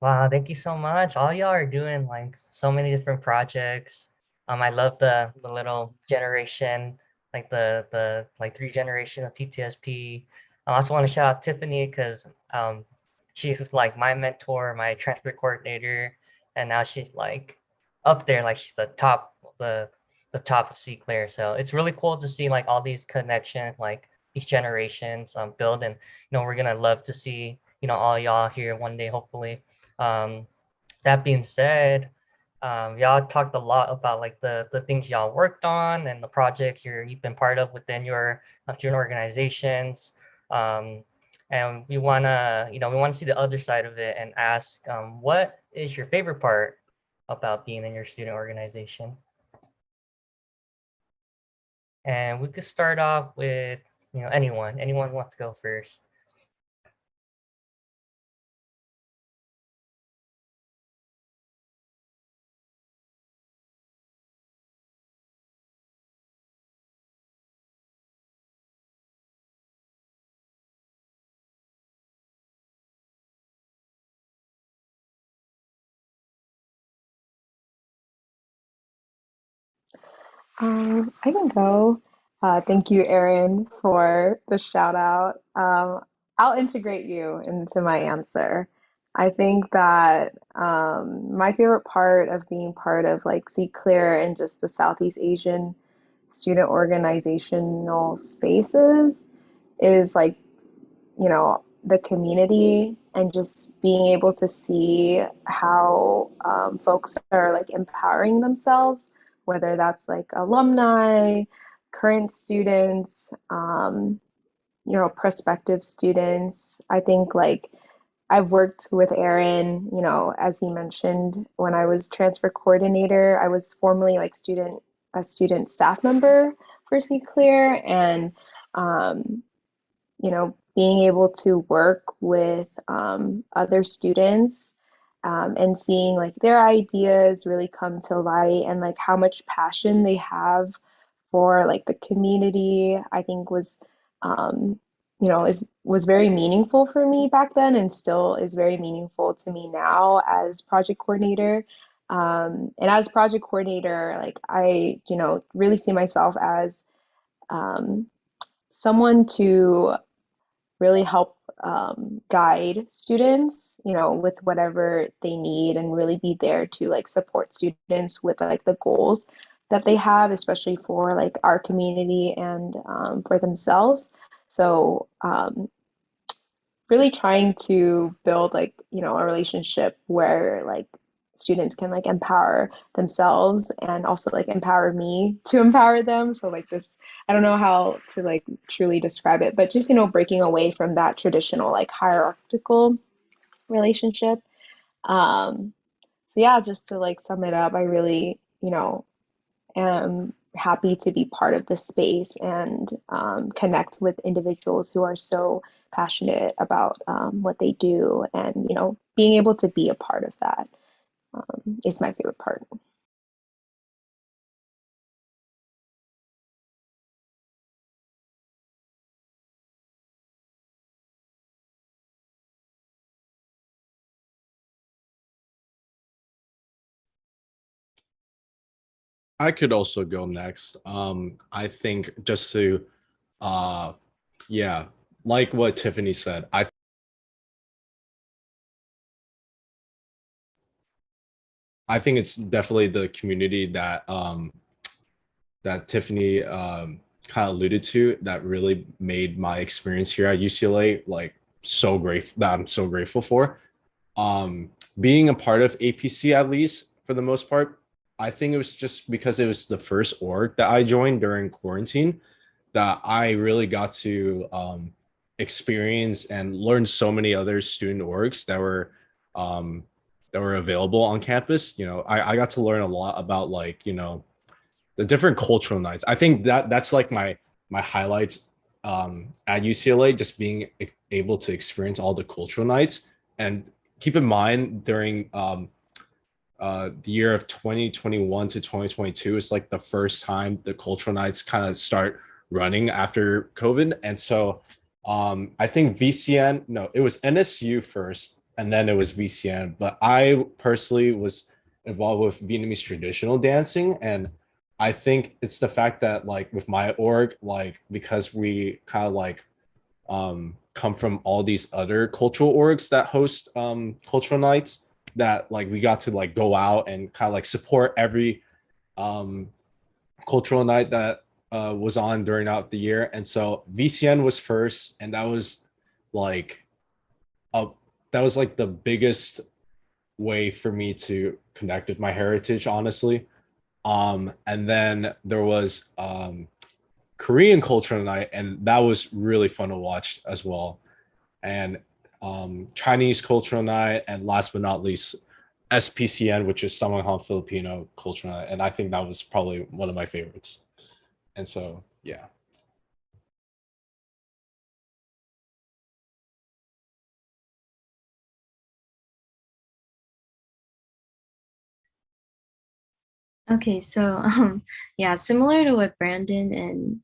Wow, thank you so much. All y'all are doing like so many different projects. I love the little generation, like the like 3 generation of PTSP. I also want to shout out Tiffany because she's like my mentor, my transfer coordinator, and now she's like up there, like she's the top of C Claire. So it's really cool to see like all these connections, like these generations build, and we're gonna love to see all y'all here one day, hopefully. That being said, y'all talked a lot about like the things y'all worked on and the projects you've been part of within your student organizations. And we wanna see the other side of it and ask, what is your favorite part about being in your student organization? And we could start off with anyone wants to go first. I can go. Thank you, Erin, for the shout out. I'll integrate you into my answer. I think that my favorite part of being part of like See Clear and just the Southeast Asian student organizational spaces is like you know, the community and just being able to see how folks are like empowering themselves, whether that's like alumni, current students, you know, prospective students. I think like I've worked with Aaron, you know, as he mentioned, when I was transfer coordinator, I was formerly like a student staff member for C Clear, and you know, being able to work with other students and seeing like their ideas really come to light and like how much passion they have for like the community, I think um, you know, was very meaningful for me back then and still is very meaningful to me now as project coordinator. And as project coordinator, like I, you know, really see myself as um, someone to really help guide students, you know, with whatever they need and really be there to like support students with like the goals that they have, especially for like our community and for themselves. So really trying to build like, you know, a relationship where like students can like empower themselves and also like empower me to empower them. So like this, I don't know how to like truly describe it, but just, you know, breaking away from that traditional like hierarchical relationship. So yeah, just to like sum it up, I really, you know, am happy to be part of this space and connect with individuals who are so passionate about what they do, and you know, being able to be a part of that is my favorite part. I could also go next. I think just to, uh, yeah, like what Tiffany said, I think it's definitely the community that that Tiffany kind of alluded to that really made my experience here at UCLA like so grateful that I'm so grateful for. Being a part of APC, at least for the most part, I think it was just because it was the first org that I joined during quarantine that I really got to experience and learn so many other student orgs um, that were available on campus. You know, I got to learn a lot about like, you know, the different cultural nights. I think that that's like my highlights at UCLA, just being able to experience all the cultural nights. And keep in mind during the year of 2021 to 2022 is like the first time the cultural nights kind of start running after COVID. And so I think VCN, no, it was NSU first and then it was VCN. But I personally was involved with Vietnamese traditional dancing. And I think it's the fact that like with my org, like because we kind of like come from all these other cultural orgs that host cultural nights, that like we got to like go out and kind of like support every um cultural night that was on during out the year. And so VCN was first, and like a that was like the biggest way for me to connect with my heritage, honestly. And then there was Korean cultural night, and that was really fun to watch as well. And Chinese cultural night, and last but not least, SPCN, which is Samanghong Filipino cultural night, and I think that was probably one of my favorites. And so, yeah. Okay, so yeah, similar to what Brandon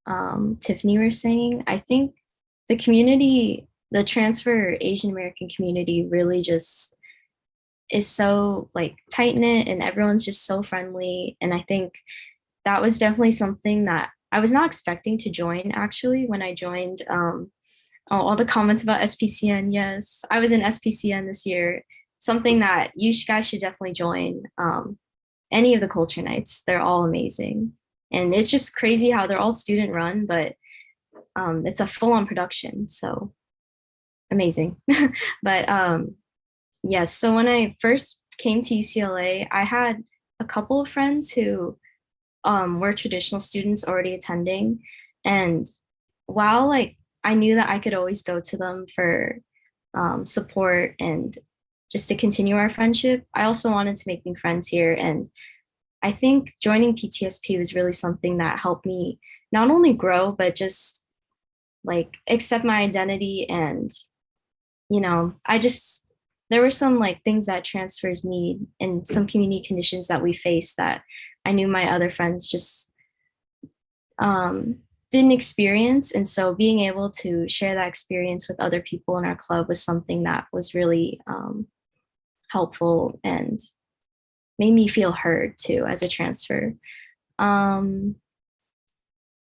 and Tiffany were saying, I think the community, the transfer Asian American community really just is so like tight knit and everyone's just so friendly. And I think that was definitely something that I was not expecting to join actually when I joined. All the comments about SPCN, yes, I was in SPCN this year. Something that you guys should definitely join. Any of the culture nights, they're all amazing. And it's just crazy how they're all student run, but it's a full on production. So amazing. But yes, so when I first came to UCLA, I had a couple of friends who were traditional students already attending. And while like I knew that I could always go to them for support and just to continue our friendship, I also wanted to make new friends here. And I think joining PTSP was really something that helped me not only grow, but just like accept my identity. And, I just, there were some like things that transfers need and some community conditions that we face that I knew my other friends just didn't experience. And so being able to share that experience with other people in our club was something that was really helpful and made me feel heard too as a transfer. Um,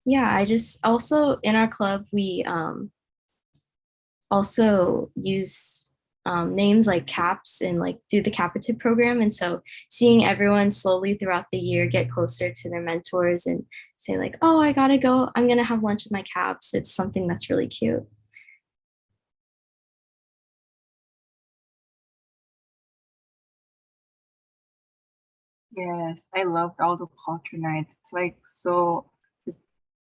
yeah, I just also in our club, we also use names like CAPS and like do the Capital program. And so seeing everyone slowly throughout the year get closer to their mentors and say like, oh, I gotta go, I'm gonna have lunch with my CAPS. It's something that's really cute. Yes, I loved all the culture nights. It's like so.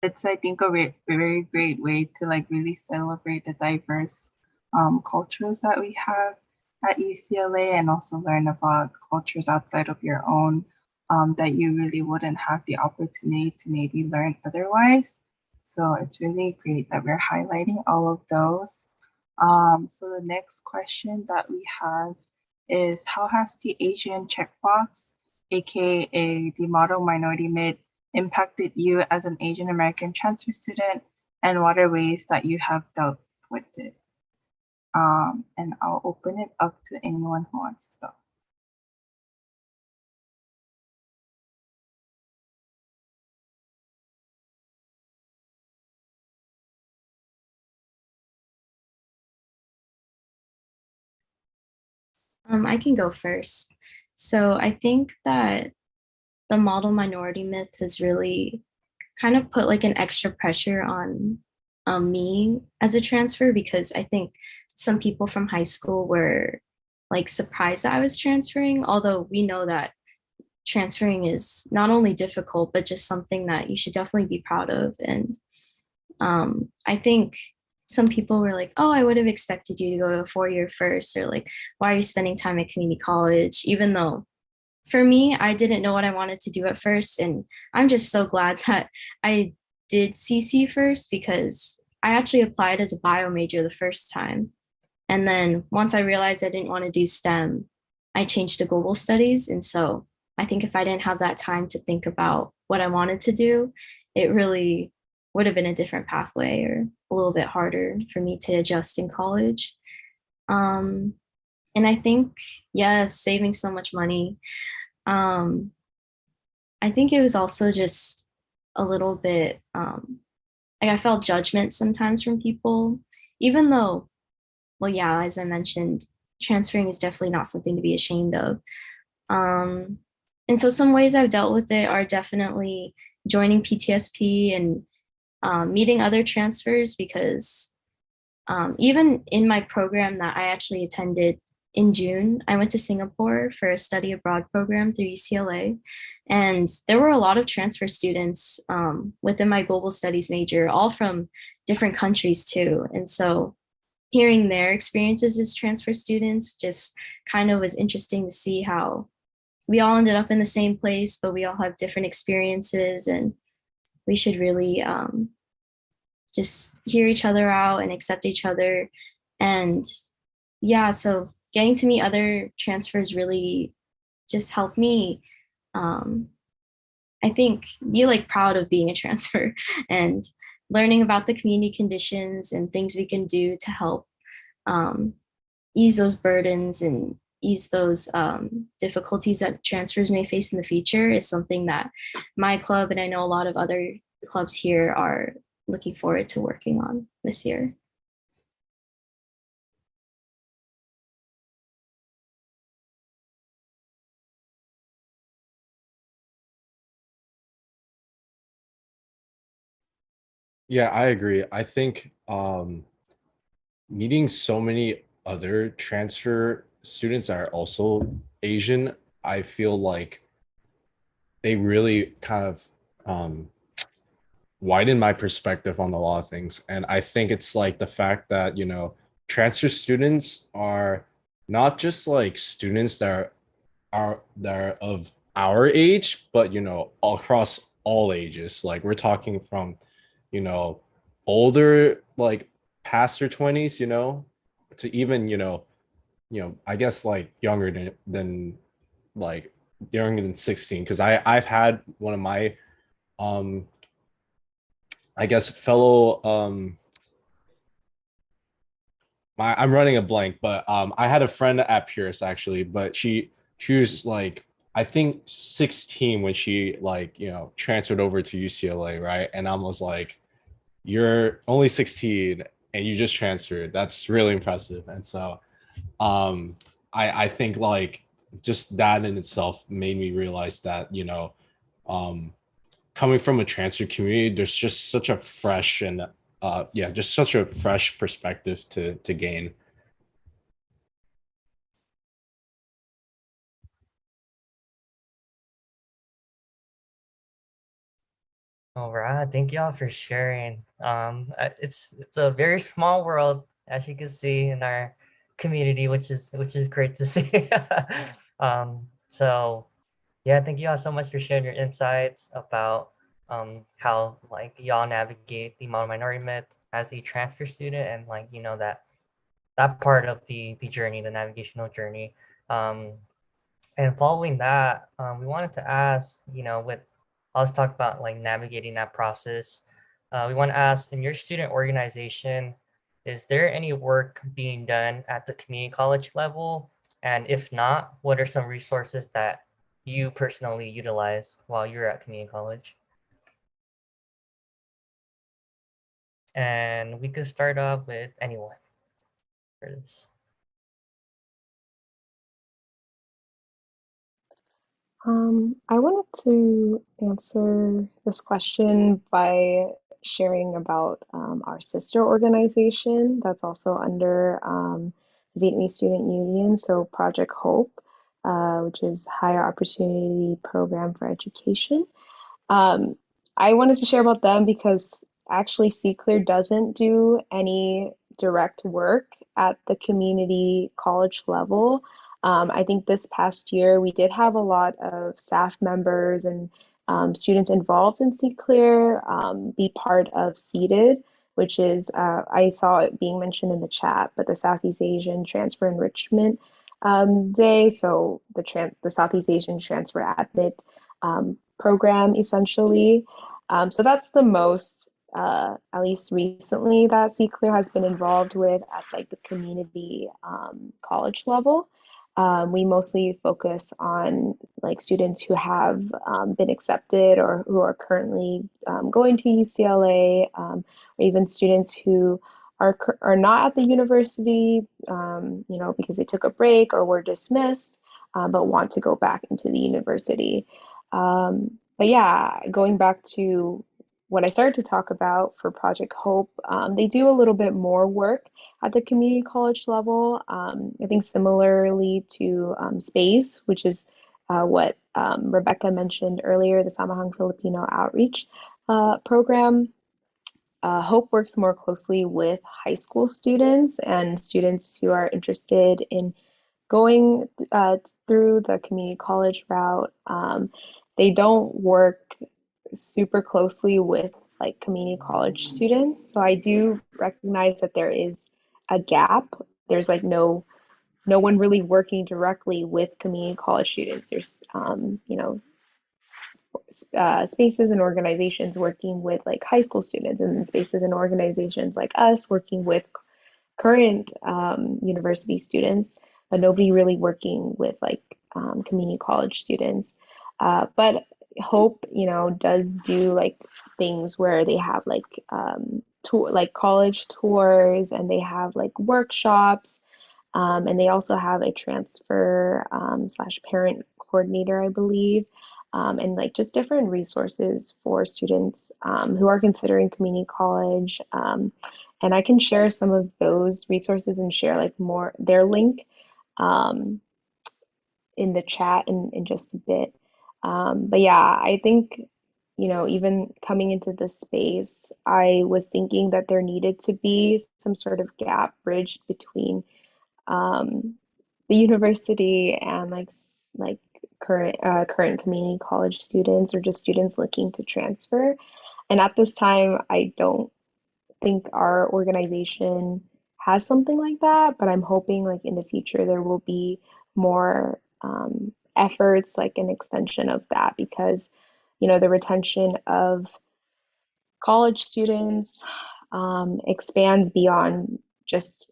It's I think a very great way to like really celebrate the diverse cultures that we have at UCLA and also learn about cultures outside of your own that you really wouldn't have the opportunity to maybe learn otherwise. So it's really great that we're highlighting all of those. So the next question that we have is how has the Asian checkbox, aka the model minority mid, impacted you as an Asian American transfer student, and what are ways that you have dealt with it? And I'll open it up to anyone who wants to go. I can go first. So I think that the model minority myth has really kind of put like an extra pressure on me as a transfer because I think some people from high school were like surprised that I was transferring, although we know that transferring is not only difficult, but just something that you should definitely be proud of. And I think some people were like, oh, I would have expected you to go to a 4-year first, or like, why are you spending time at community college? Even though for me, I didn't know what I wanted to do at first. And I'm just so glad that I did CC first because I actually applied as a bio major the first time. And then once I realized I didn't want to do STEM, I changed to global studies. And so I think if I didn't have that time to think about what I wanted to do, it really would have been a different pathway or a little bit harder for me to adjust in college. Um, and I think, yes, saving so much money. Um, I think it was also just a little bit like I felt judgment sometimes from people, even though, well, yeah, as I mentioned, transferring is definitely not something to be ashamed of. Um, and so some ways I've dealt with it are definitely joining PTSP and meeting other transfers because even in my program that I actually attended in June, I went to Singapore for a study abroad program through UCLA. And there were a lot of transfer students within my global studies major, all from different countries too. And so hearing their experiences as transfer students just kind of was interesting to see how we all ended up in the same place, but we all have different experiences and we should really just hear each other out and accept each other. And yeah, so getting to meet other transfers really just helped me, um, I think, be like proud of being a transfer and learning about the community conditions and things we can do to help um, ease those burdens and ease those difficulties that transfers may face in the future is something that my club and I know a lot of other clubs here are looking forward to working on this year. Yeah, I agree. I think meeting so many other transfer students that are also Asian, I feel like they really kind of widen my perspective on a lot of things. And I think it's like the fact that, transfer students are not just like students that are of our age, but across all ages. Like we're talking from, you know, older, like past their 20s, to even, I guess like younger than like younger than 16. Cause I've had one of my I guess fellow I'm running a blank, but I had a friend at Pierce actually, but she was like I think 16 when she like transferred over to UCLA, right? And I was like, you're only 16 and you just transferred. That's really impressive. And so I think like just that in itself made me realize that um coming from a transfer community, there's just such a fresh and just such a fresh perspective to gain. All right, thank y'all for sharing. It's a very small world, as you can see in our community, which is great to see. So yeah, thank you all so much for sharing your insights about how like y'all navigate the minority myth as a transfer student, and like that part of the journey, the navigational journey. Um, and following that, we wanted to ask, with let's talk about like navigating that process. We want to ask, in your student organization, is there any work being done at the community college level? And if not, what are some resources that you personally utilize while you're at community college? And we could start off with anyone for this. I wanted to answer this question by sharing about our sister organization that's also under the Vietnamese Student Union, so Project Hope, which is Higher Opportunity Program for Education. Um, I wanted to share about them because actually CCLEAR doesn't do any direct work at the community college level. I think this past year we did have a lot of staff members and students involved in CCLEAR be part of SEATED, which is, I saw it being mentioned in the chat, but the Southeast Asian Transfer Enrichment Day. So the Southeast Asian Transfer Admit program essentially. So that's the most, at least recently, that CCLEAR has been involved with at like the community college level. We mostly focus on like students who have been accepted or who are currently going to UCLA, or even students who are not at the university, because they took a break or were dismissed, but want to go back into the university. But yeah, going back to what I started to talk about for Project Hope, they do a little bit more work at the community college level. I think similarly to SPACE, which is what Rebecca mentioned earlier, the Samahang Filipino Outreach Program. Hope works more closely with high school students and students who are interested in going through the community college route. They don't work super closely with like community college students. So I do recognize that there is a gap. There's like no one really working directly with community college students. There's spaces and organizations working with like high school students, and then spaces and organizations like us working with current university students, but nobody really working with like community college students. But Hope, does do like things where they have like tour, like college tours, and they have like workshops, and they also have a transfer slash parent coordinator, I believe. and like just different resources for students who are considering community college. And I can share some of those resources and share like more their link um, in the chat in just a bit. But yeah, I think, you know, even coming into this space, I was thinking that there needed to be some sort of gap bridged between um, the university and like current community college students or just students looking to transfer. And at this time, I don't think our organization has something like that, but I'm hoping like in the future there will be more efforts, like an extension of that, because you know the retention of college students expands beyond just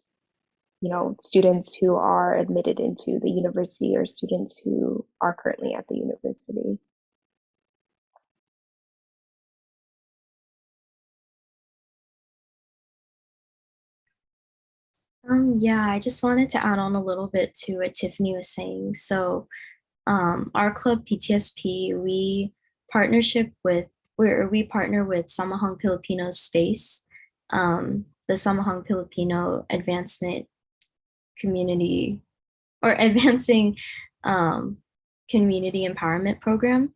you know students who are admitted into the university or students who are currently at the university. Yeah, I just wanted to add on a little bit to what Tiffany was saying. So, our club PTSP, we partner with Samahang Filipino Space, the Samahang Filipino Advancement Community or Advancing Community Empowerment Program.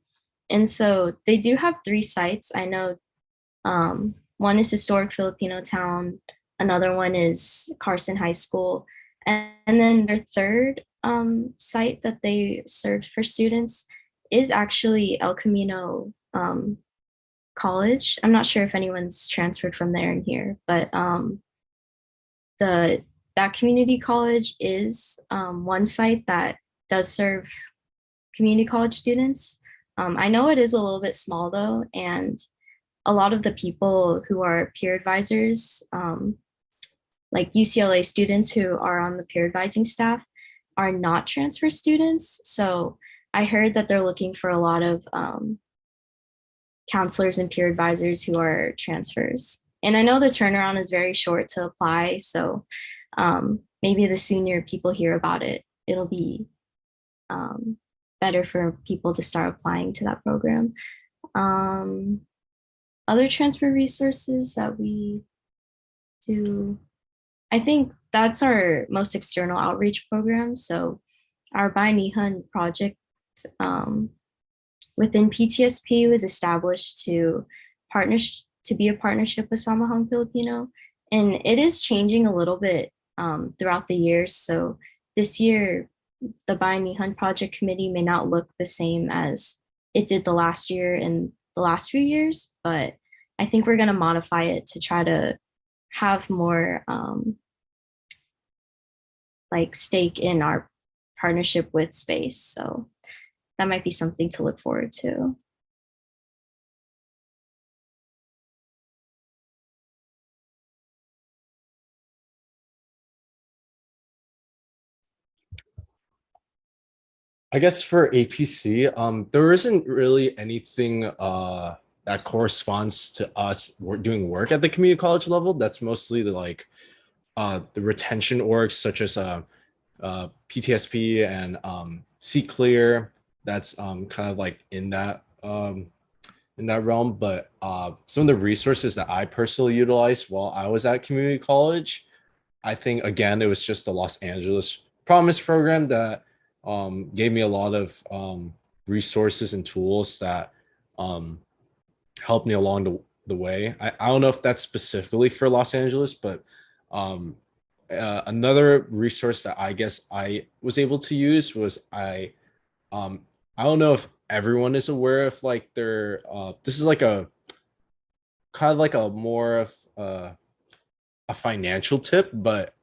And so they do have 3 sites. I know one is Historic Filipino Town, another one is Carson High School, and then their third site that they serve for students is actually El Camino College. I'm not sure if anyone's transferred from there in here, but that community college is one site that does serve community college students. I know it is a little bit small though, and a lot of the people who are peer advisors, like UCLA students who are on the peer advising staff, are not transfer students. So I heard that they're looking for a lot of counselors and peer advisors who are transfers. And I know the turnaround is very short to apply. So maybe the sooner people hear about it, it'll be better for people to start applying to that program. Other transfer resources that we do, I think that's our most external outreach program. So our Bainihan project within PTSP was established to be a partnership with Samahang Filipino, and it is changing a little bit throughout the years. So this year, the Bainihan project committee may not look the same as it did the last year and the last few years, but I think we're going to modify it to try to have more like stake in our partnership with space. So that might be something to look forward to. I guess for APC, there isn't really anything that corresponds to us doing work at the community college level. That's mostly the retention orgs such as PTSP and C Clear. That's kind of like in that realm. But some of the resources that I personally utilized while I was at community college, I think again it was just the Los Angeles Promise program that gave me a lot of resources and tools that helped me along the way. I don't know if that's specifically for Los Angeles, but another resource that I guess I was able to use was I don't know if everyone is aware of like their this is like a kind of like a more of a financial tip, but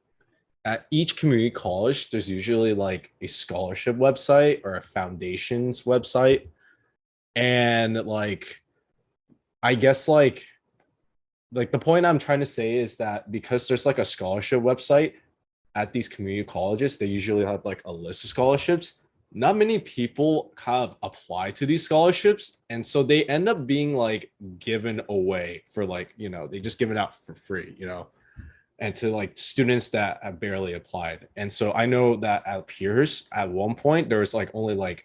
at each community college, there's usually like a scholarship website or a foundation's website. And like, I guess like the point I'm trying to say is that because there's like a scholarship website at these community colleges, they usually have like a list of scholarships. Not many people kind of apply to these scholarships. And so they end up being like given away for like, you know, they just give it out for free, you know, and to like students that have barely applied. And so I know that at Pierce at one point, there was like only like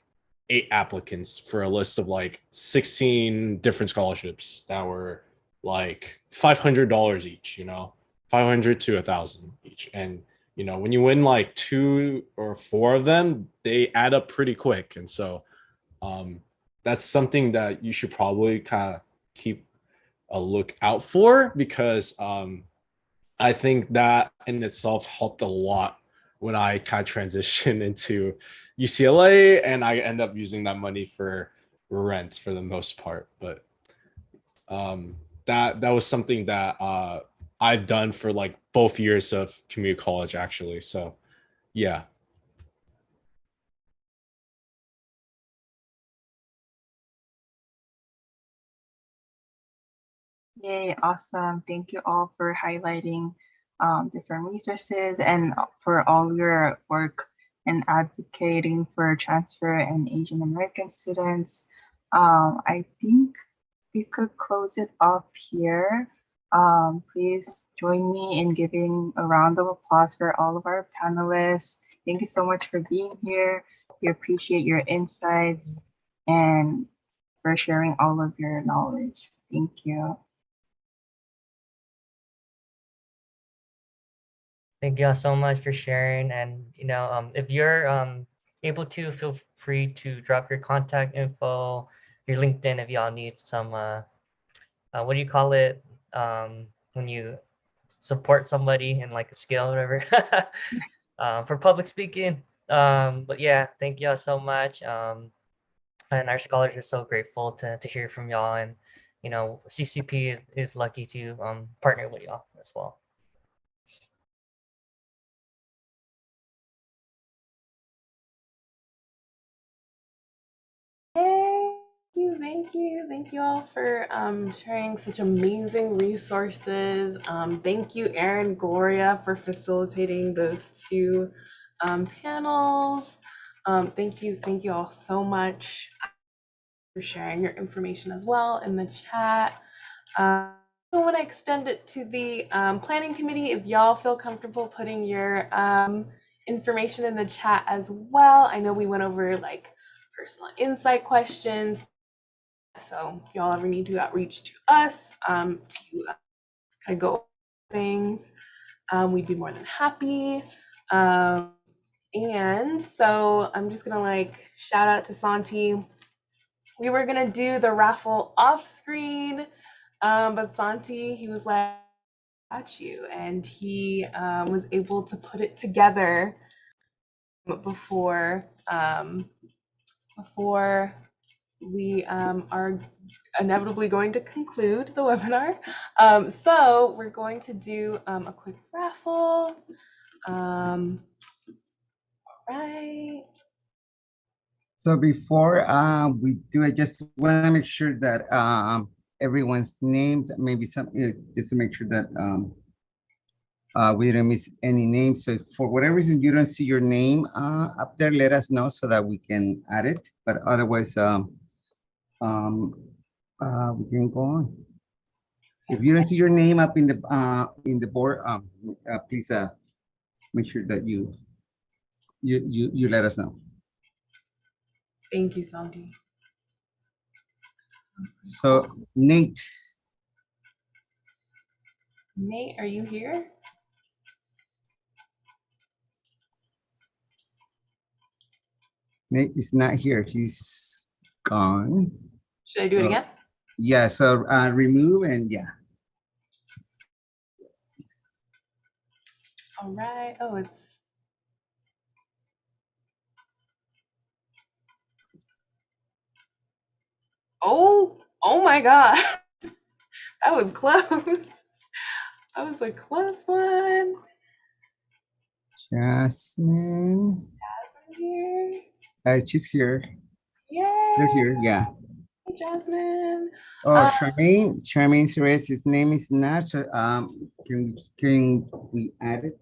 8 applicants for a list of like 16 different scholarships that were like $500 each, 500 to 1,000 each. And when you win like 2 or 4 of them, they add up pretty quick. And so that's something that you should probably kind of keep a look out for, because I think that in itself helped a lot when I kind of transitioned into UCLA, and I end up using that money for rent for the most part. But that was something that I've done for like both years of community college, actually. So yeah. Yay, awesome. Thank you all for highlighting different resources and for all your work and advocating for transfer and Asian American students. I think we could close it off here. Please join me in giving a round of applause for all of our panelists. Thank you so much for being here. We appreciate your insights and for sharing all of your knowledge. Thank you. Thank you all so much for sharing. And if you're able to, feel free to drop your contact info, your LinkedIn, if y'all need some what do you call it, when you support somebody in like a skill or whatever, for public speaking. But yeah, thank y'all so much. And our scholars are so grateful to hear from y'all, and CCP is lucky to partner with y'all as well. Thank you all for sharing such amazing resources. Thank you, Erin, Gloria, for facilitating those 2 panels. Thank you all so much for sharing your information as well in the chat. I want to extend it to the planning committee. If y'all feel comfortable putting your information in the chat as well. I know we went over like personal insight questions, so if y'all ever need to outreach to us to kind of go over things, we'd be more than happy. And so I'm just gonna like shout out to Santi. We were gonna do the raffle off screen, but Santi, he was like, "Got you," and he was able to put it together before we are inevitably going to conclude the webinar. So we're going to do a quick raffle. All right. So before we do, I just want to make sure that everyone's names, maybe some, just to make sure that we didn't miss any names. So for whatever reason you don't see your name up there, let us know so that we can add it. But otherwise, we can go on. So if you don't see your name up in the board, please make sure that you let us know. Thank you, Santi. So Nate. Nate, are you here? Nate is not here. He's gone. Should I do it again? Yeah. So remove and yeah. All right. Oh, it's. Oh my God. That was close. That was a close one. Jasmine. Jasmine here. She's here. Yay. They're here. Yeah. Hey, Jasmine. Oh, Charmaine Suarez, his name is not. So, can we add it?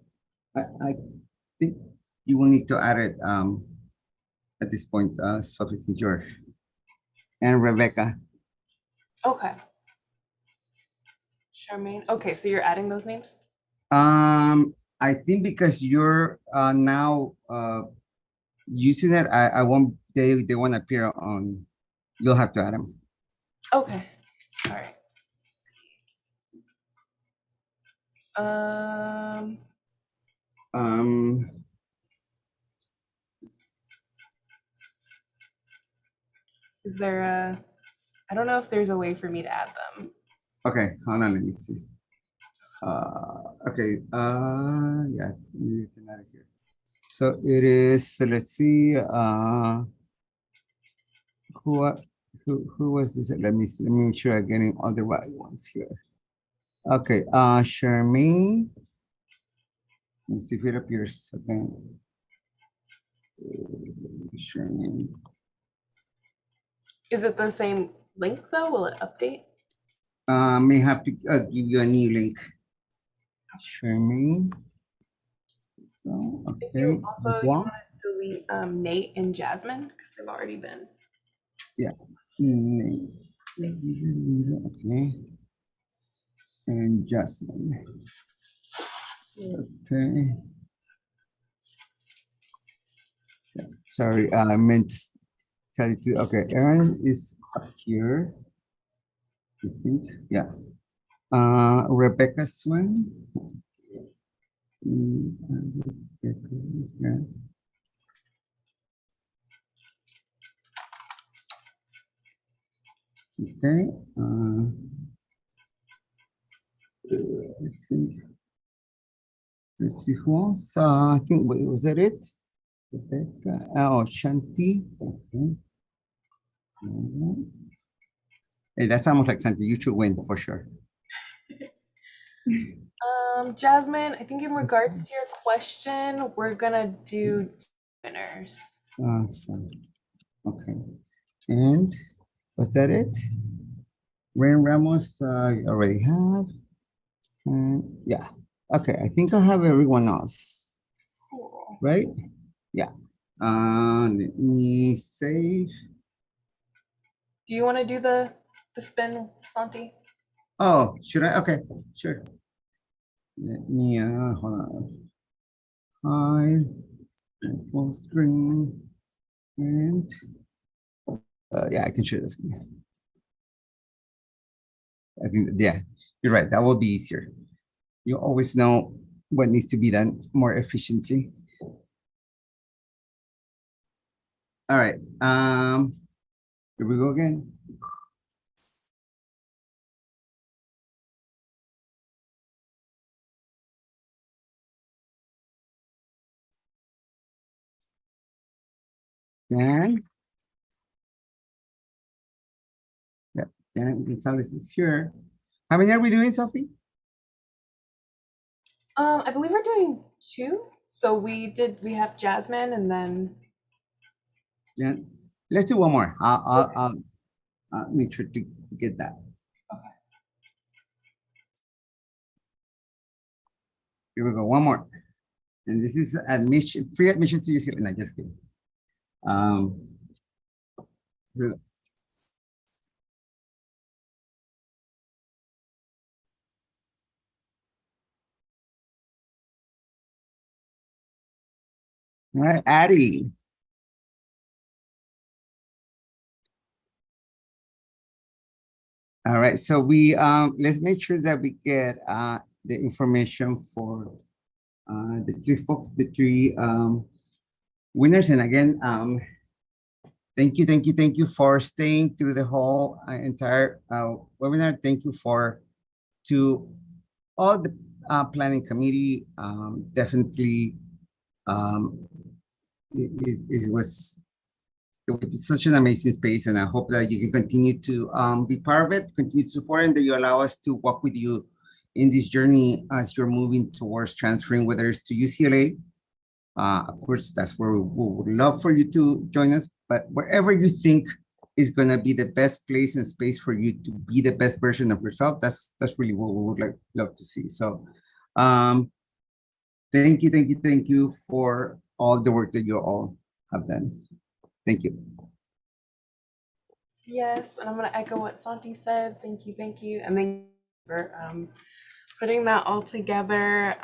I think you will need to add it at this point, Sophie St. George and Rebecca. Okay. Charmaine. Okay, so you're adding those names? I think because you're now using it, I won't they want to appear on, you'll have to add them. Okay. All right. Um, Is there a? I don't know if there's a way for me to add them. okay, hold on, let me see. Okay, yeah, you can add it here. So it is, so let's see, who was this? Let me see, let me make sure I'm getting all the right ones here. Okay, Charmaine. Let's see if it appears again. Charmaine. Is it the same link though? Will it update? May have to give you a new link. Charmaine. So, I think okay. you also want to delete Nate and Jasmine because they've already been. Yeah. Okay. And Jasmine. Okay. Yeah. Sorry, I meant to tell you to. Okay, Aaron is up here. I think. Yeah. Rebecca Swan. Yeah. Okay. I think. Let's see who else. I think, was that it? Rebecca. Oh, Shanti. Okay. Hey, that sounds like Shanti. You should win for sure. Jasmine, I think in regards to your question, we're gonna do winners. Awesome. Okay. And was that it? Rain Ramos, you already have. Yeah. Okay. I think I have everyone else. Cool. Right? Yeah. Let me save. Do you want to do the spin, Santi? Oh, should I? Okay, sure. Let me hold on. Hide full screen and yeah, I can share this. I think, yeah, you're right. That will be easier. You always know what needs to be done more efficiently. All right. Here we go again. Dan. Yep, Dan Gonzalez is here. How many are we doing, Sophie? I believe we're doing 2. So we have Jasmine and then. Yeah. Let's do one more. I'll make sure to get that. Okay. Here we go. One more. And this is admission, free admission to UCLA. No, just kidding. Here- All right, Addie. All right, so we let's make sure that we get the information for the three folks, the three winners. And again, thank you for staying through the whole entire webinar. Thank you to all the planning committee. Definitely, it was such an amazing space, and I hope that you can continue to be part of it, continue to support, and that you allow us to walk with you in this journey as you're moving towards transferring, whether it's to UCLA. Of course, that's where we would love for you to join us, but wherever you think is going to be the best place and space for you to be the best version of yourself, that's really what we would love to see. So thank you for all the work that you all have done. Thank you. Yes, and I'm going to echo what Santi said. Thank you. And thank you for putting that all together.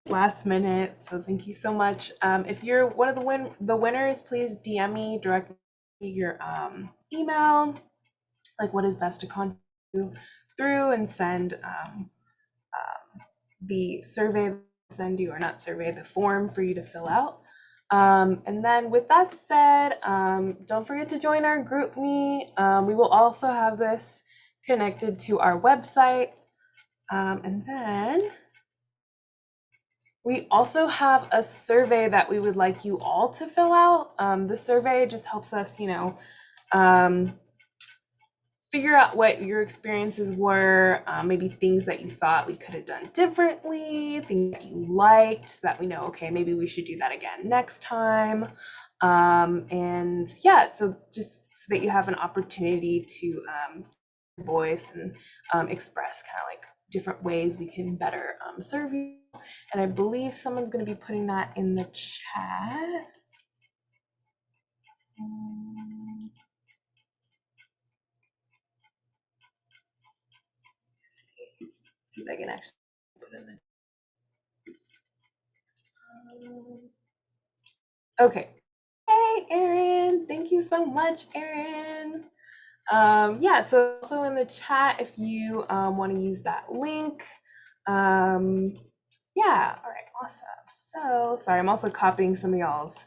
last minute. So thank you so much. If you're one of the winners, please DM me, direct me your email, like what is best to contact you through, and send the survey, send you, or not survey, the form for you to fill out. And then with that said, don't forget to join our group meet. We will also have this connected to our website. And then we also have a survey that we would like you all to fill out. The survey just helps us, figure out what your experiences were, maybe things that you thought we could have done differently, things that you liked, so that we know, okay, maybe we should do that again next time. And yeah, so just so that you have an opportunity to voice and express kind of like different ways we can better serve you. And I believe someone's going to be putting that in the chat. See if I can actually put it in the. Okay. Hey, Erin. Thank you so much, Erin. Yeah, so also in the chat if you want to use that link. Yeah, all right, awesome. So, sorry, I'm also copying some of y'all's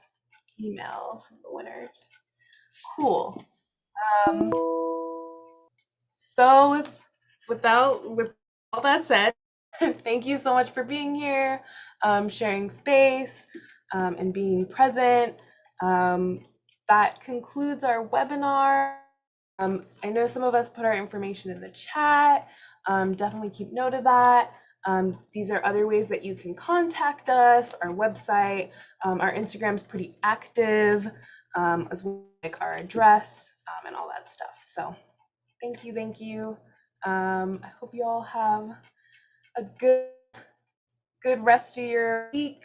emails, the winners. Cool. So with all that said, thank you so much for being here, sharing space, and being present. That concludes our webinar. I know some of us put our information in the chat. Definitely keep note of that. These are other ways that you can contact us, our website, our Instagram's pretty active, as well as like our address, and all that stuff. So thank you. I hope you all have a good rest of your week.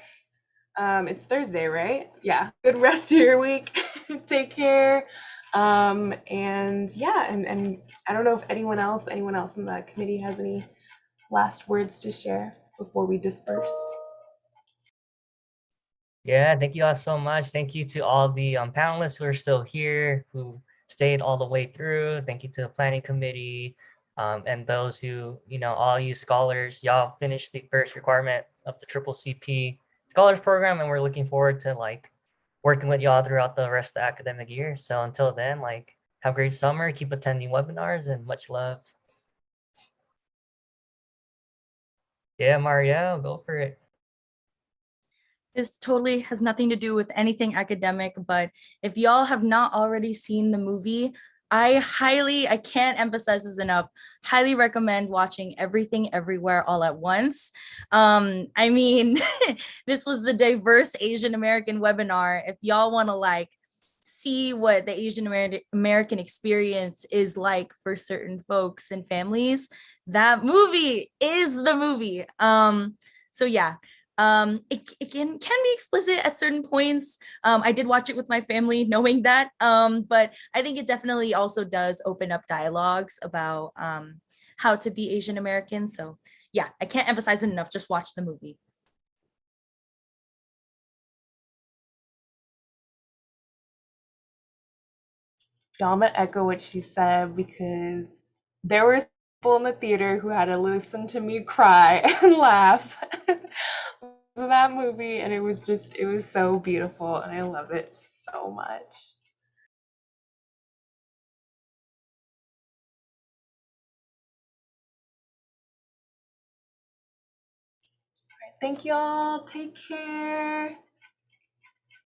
It's Thursday, right? Yeah, good rest of your week. Take care. And yeah, and I don't know if anyone else in the committee has any last words to share before we disperse. Yeah, thank you all so much. Thank you to all the panelists who are still here, who stayed all the way through. Thank you to the planning committee, and those who, all you scholars, y'all finished the first requirement of the Triple CP Scholars Program, and we're looking forward to working with y'all throughout the rest of the academic year. So until then, have a great summer, keep attending webinars, and much love. Yeah, Mario, go for it. This totally has nothing to do with anything academic, but if y'all have not already seen the movie, I can't emphasize this enough, highly recommend watching Everything Everywhere All at Once. I mean, this was the diverse Asian American webinar. If y'all want to see what the Asian American experience is like for certain folks and families, that movie is the movie. So yeah. It can be explicit at certain points. I did watch it with my family knowing that, but I think it definitely also does open up dialogues about how to be Asian American. So yeah, I can't emphasize it enough. Just watch the movie. Y'all, I'm gonna echo what she said because there were people in the theater who had to listen to me cry and laugh to that movie, and it was so beautiful, and I love it so much. Thank y'all. Take care.